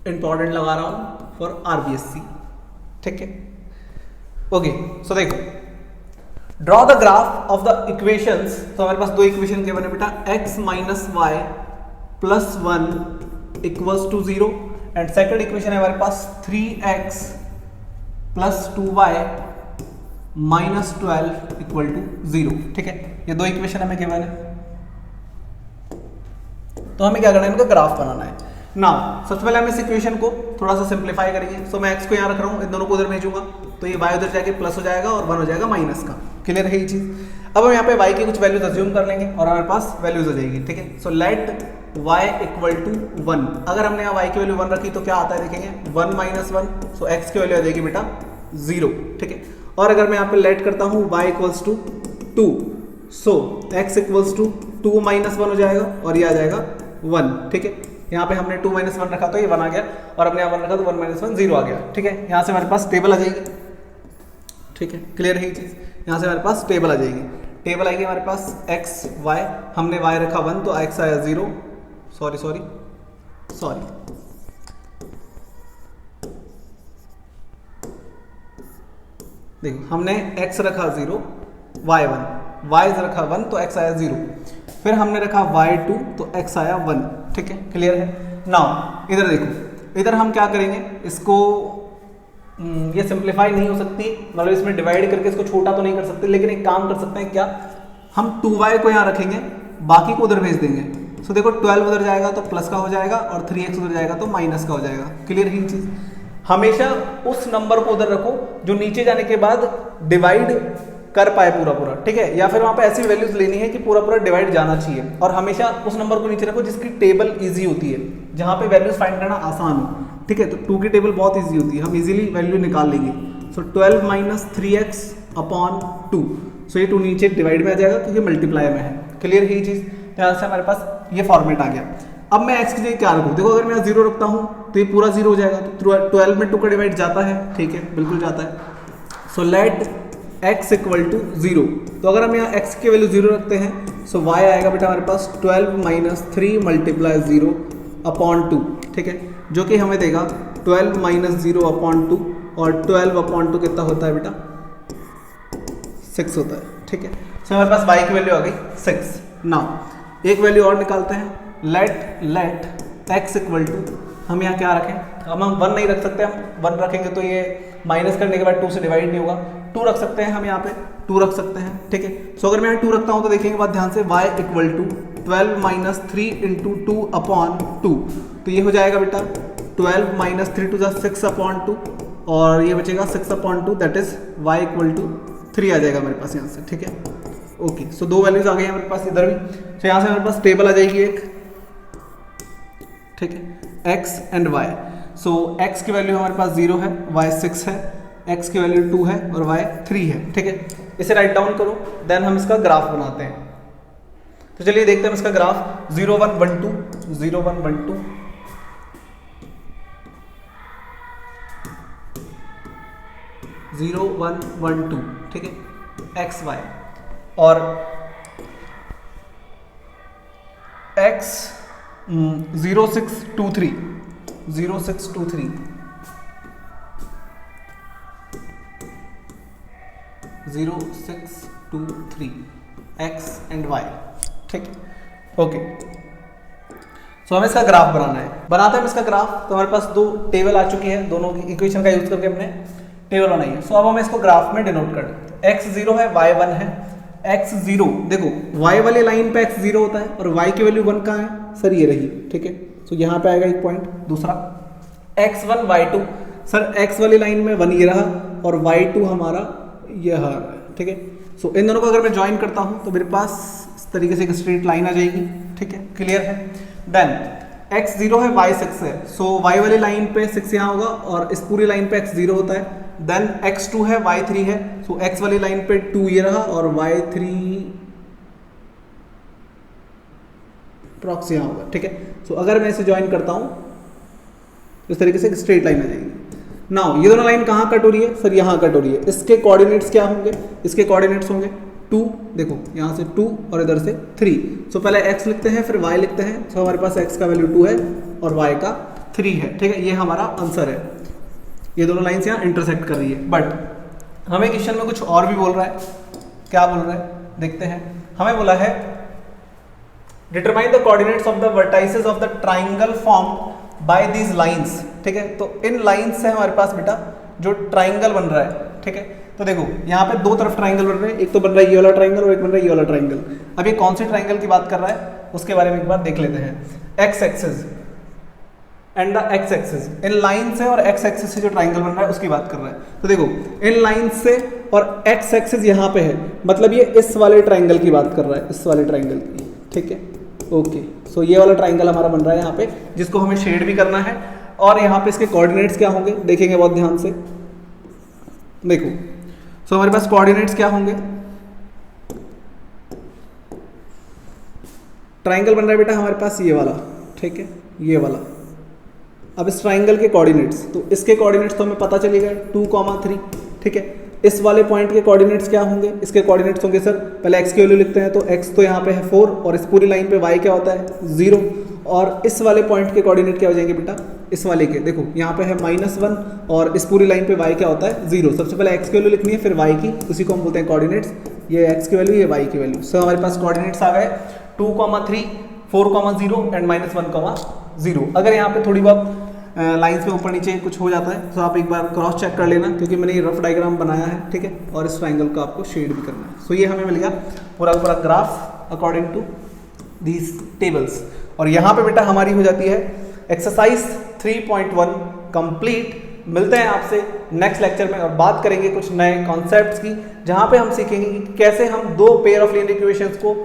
इंपॉर्टेंट लगा रहा हूँ फॉर आरबीएससी। ठीक है, ओके, सो देखो, draw the graph of the equations. तो हमारे पास दो इक्वेशन के बने बेटा, x - y + 1 = 0, and second equation है हमारे पास 3x + 2y - 12 = 0। ठीक है, ये दो इक्वेशन हमें गिवन है, तो हमें क्या करना है, इनका ग्राफ बनाना है। नाउ सबसे पहले हम इस इक्वेशन को थोड़ा सा सिंप्लीफाई करेंगे। सो मैं x को यहाँ रख रहा हूँ, इन दोनों को उधर भेजूंगा, तो ये y उधर जाके प्लस हो जाएगा और 1 हो जाएगा माइनस का। क्लियर है ये चीज। अब हम यहाँ पे y की कुछ वैल्यूज अज्यूम कर लेंगे और हमारे पास वैल्यूज हो जाएगी। ठीक है, सो लेट y = 1। अगर हमने यहाँ y की वैल्यू 1 रखी तो क्या आता है देखेंगे, 1 - 1, सो x की वैल्यू आ जाएगी बेटा 0। ठीक है, और अगर मैं यहाँ पे लेट करता हूँ y = 2, सो x = 2 - 1 हो जाएगा और ये आ जाएगा 1। ठीक है, यहाँ पे हमने 2 - 1 रखा तो ये 1 आ गया, और हमने यहाँ 1 रखा तो 1 - 1 0 आ गया। ठीक है, यहाँ से हमारे पास टेबल आ जाएगी। ठीक है, क्लियर है ये चीज़, यहाँ से हमारे पास टेबल आ जाएगी। टेबल आएगी हमारे पास x y, हमने y रखा 1 तो x आया 0, सॉरी देखो, हमने x रखा 0, y 1, y रखा 1 तो x आया 0, फिर हमने रखा y2 तो x आया 1। ठीक है, क्लियर है। नाउ इधर देखो, इधर हम क्या करेंगे, इसको ये सिंप्लीफाई नहीं हो सकती, मतलब इसमें डिवाइड करके इसको छोटा तो नहीं कर सकते, लेकिन एक काम कर सकते हैं, क्या हम 2y को यहाँ रखेंगे, बाकी को उधर भेज देंगे। सो देखो 12 उधर जाएगा तो प्लस का हो जाएगा, और 3x उधर जाएगा तो माइनस का हो जाएगा। क्लियर है ये चीज़। हमेशा उस नंबर को उधर रखो जो नीचे जाने के बाद डिवाइड कर पाए पूरा। ठीक है, या फिर वहाँ पे ऐसी वैल्यूज लेनी है कि पूरा डिवाइड जाना चाहिए, और हमेशा उस नंबर को नीचे रखो जिसकी टेबल इजी होती है, जहाँ पे वैल्यूज फाइंड करना आसान हो। ठीक है, तो 2 की टेबल बहुत इजी होती है, हम इजीली वैल्यू निकाल लेंगे। सो 12 - 3x/2, सो ये 2 नीचे डिवाइड में आ जाएगा क्योंकि मल्टीप्लाई में है। क्लियर है ये चीज़। तो यहाँ से हमारे पास ये फॉर्मेट आ गया। अब मैं x की जगह क्या रखूँ, देखो अगर मैं 0 रखता हूँ तो ये पूरा 0 हो जाएगा, तो 12 में 2 का डिवाइड जाता है। ठीक है, बिल्कुल जाता है। सो लेट x = 0, तो अगर हम यहाँ x की वैल्यू 0 रखते हैं, सो y आएगा बेटा हमारे पास 12 - 3 × 0/2। ठीक है, जो कि हमें देगा 12 - 0/2, और 12/2 कितना होता है बेटा, 6 होता है। ठीक है, सो हमारे पास y की वैल्यू आ गई 6। नाउ एक वैल्यू और निकालते हैं, लेट x = हम यहाँ क्या रखें, हम 1 नहीं रख सकते, हम 1 रखेंगे तो ये माइनस करने के बाद 2 से डिवाइड नहीं होगा। 2 रख सकते हैं हम यहाँ पे, 2 रख सकते हैं। ठीक है, सो अगर मैं यहाँ 2 रखता हूँ तो देखेंगे बात ध्यान से, y = 12 - 3 × 2/2, तो ये हो जाएगा बेटा 12 माइनस 3 टू 6/2 और ये बचेगा 6/2, that is y equal to 3 आ जाएगा मेरे पास यहाँ से, ठीक है। ओके, सो दो वैल्यूज आ गई हैं मेरे पास इधर भी। तो यहाँ से मेरे पास टेबल आ जाएगी एक, ठीक है, x and y। So x की वैल्यू हमारे पास 0 है, y 6 है, x की वैल्यू 2 है और y 3 है, ठीक है। इसे राइट डाउन करो, देन हम इसका ग्राफ बनाते हैं। तो चलिए देखते हैं इसका ग्राफ। 0 1 1 2 0 1 1 2 0 1 1 2, ठीक है, x y और x 0 6 2 3 0 6 2 3 0 6 2 3 x एंड y, ठीक है। ओके, सो हमें इसका ग्राफ बनाना है। बनाते हैं इसका ग्राफ। तो हमारे पास दो टेबल आ चुकी है, दोनों की इक्वेशन का यूज करके हमने टेबल बनाई है। सो अब हम इसको ग्राफ में डिनोट कर देते हैं। x 0 है, y 1 है। x 0, देखो y वाली लाइन पे x 0 होता है और y की वैल्यू 1 कहाँ है सर, ये रही, ठीक है। सो यहाँ पे आएगा एक पॉइंट। दूसरा x 1 y 2, सर x वाली लाइन में 1 ये रहा और y 2 हमारा ये रहा, ठीक है। सो इन दोनों को अगर मैं ज्वाइन करता हूँ तो मेरे पास इस तरीके से एक स्ट्रेट लाइन आ जाएगी, ठीक है, क्लियर है। देन x 0 है, y 6 है। सो y वाली लाइन पे 6 यहाँ होगा और इस पूरी लाइन पे x 0 होता है। देन x 2 है, y 3 है। सो x वाली लाइन पे 2 ये रहा और y 3 प्रॉक्स यहाँ होगा, ठीक है। सो अगर मैं इसे ज्वाइन करता हूँ इस तरीके से एक स्ट्रेट लाइन आ जाएगी। नाउ ये दोनों लाइन कहाँ कट हो रही है सर, यहाँ कट हो रही है। इसके कोऑर्डिनेट्स क्या होंगे, इसके कोऑर्डिनेट्स होंगे 2, देखो यहाँ से 2 और इधर से 3। सो पहले x लिखते हैं फिर y लिखते हैं। सो हमारे पास x का वैल्यू 2 है और y का 3 है, ठीक है। ये हमारा आंसर है। ये दोनों लाइन्स यहाँ इंटरसेक्ट कर रही है। बट हमें क्वेश्चन में कुछ और भी बोल रहा है। क्या बोल रहा है देखते हैं। हमें बोला है determine the coordinates of the vertices of the triangle form by these lines, ठीक है। तो इन लाइंस से हमारे पास बेटा जो ट्राइंगल बन रहा है, ठीक है। तो देखो यहाँ पे दो तरफ ट्राइंगल बन रहे हैं, एक तो बन रहा है ये वाला ट्राइंगल और एक बन रहा है ये वाला ट्राइंगल। अब ये कौन से ट्राइंगल की बात कर रहा है उसके बारे में एक बार देख लेते हैं। X axis and the x axis, in line से और एक्स एक्सिस से जो ट्राइंगल बन रहा है उसकी बात कर रहा है। तो देखो इन लाइन से और एक्स एक्सिस यहाँ पे है, मतलब ये इस वाले ट्राइंगल की बात कर रहा है, इस वाले ट्राइंगल की, ठीक है। ओके, सो ये वाला ट्राइंगल हमारा बन रहा है यहाँ पे, जिसको हमें शेड भी करना है। और यहाँ पे इसके कोऑर्डिनेट्स क्या होंगे देखेंगे बहुत ध्यान से। देखो सो हमारे पास कोऑर्डिनेट्स क्या होंगे, ट्राइंगल बन रहा है बेटा हमारे पास ये वाला, ठीक है, ये वाला। अब इस ट्राइंगल के कोऑर्डिनेट्स, तो इसके कोऑर्डिनेट्स तो हमें पता चले गए 2,3, ठीक है। इस वाले पॉइंट के कोऑर्डिनेट्स क्या होंगे, इसके कोऑर्डिनेट्स होंगे सर पहले x की वैल्यू लिखते हैं, तो x तो यहाँ पे है 4 और इस पूरी लाइन पे y क्या होता है 0। और इस वाले पॉइंट के कोऑर्डिनेट क्या हो जाएंगे बेटा, इस वाले के देखो यहाँ पे है -1 और इस पूरी लाइन पे y क्या होता है 0। सबसे पहले x की वैल्यू लिखनी है फिर y की, उसी को हम बोलते हैं कोऑर्डिनेट्स। ये x की वैल्यू, ये y की वैल्यू। सो हमारे पास कोऑर्डिनेट्स आ गए 2,3, 4,0 एंड -1,0। अगर यहाँ पे थोड़ी बहुत लाइंस में ऊपर नीचे कुछ हो जाता है तो आप एक बार क्रॉस चेक कर लेना, क्योंकि मैंने ये रफ डायग्राम बनाया है, ठीक है। और इस ट्राइंगल को आपको शेड भी करना है। सो ये हमें मिल गया पूरा पूरा graph according to these tables. और यहाँ पे बेटा हमारी हो जाती है एक्सरसाइज 3.1 कंप्लीट। मिलते हैं आपसे नेक्स्ट लेक्चर में और बात करेंगे कुछ नए कॉन्सेप्ट्स की, जहाँ पे हम सीखेंगे कि कैसे हम दो पेयर ऑफ लीनियर इक्वेशंस को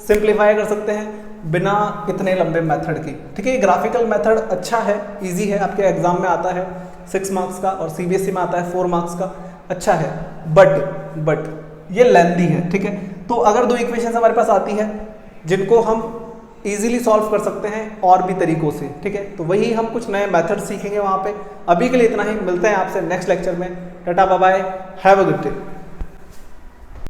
सिंप्लीफाई कर सकते हैं बिना इतने लंबे मेथड के, ठीक है। ये ग्राफिकल मेथड अच्छा है, इजी है, आपके एग्जाम में आता है 6 मार्क्स का और सीबीएसई में आता है 4 मार्क्स का, अच्छा है। बट ये लेंथी है, ठीक है। तो अगर दो इक्वेशंस हमारे पास आती है जिनको हम इजीली सॉल्व कर सकते हैं और भी तरीकों से, ठीक है, तो वही हम कुछ नए मेथड सीखेंगे वहाँ पे। अभी के लिए इतना ही, मिलते हैं आपसे नेक्स्ट लेक्चर में। टाटा bye bye, have a good day.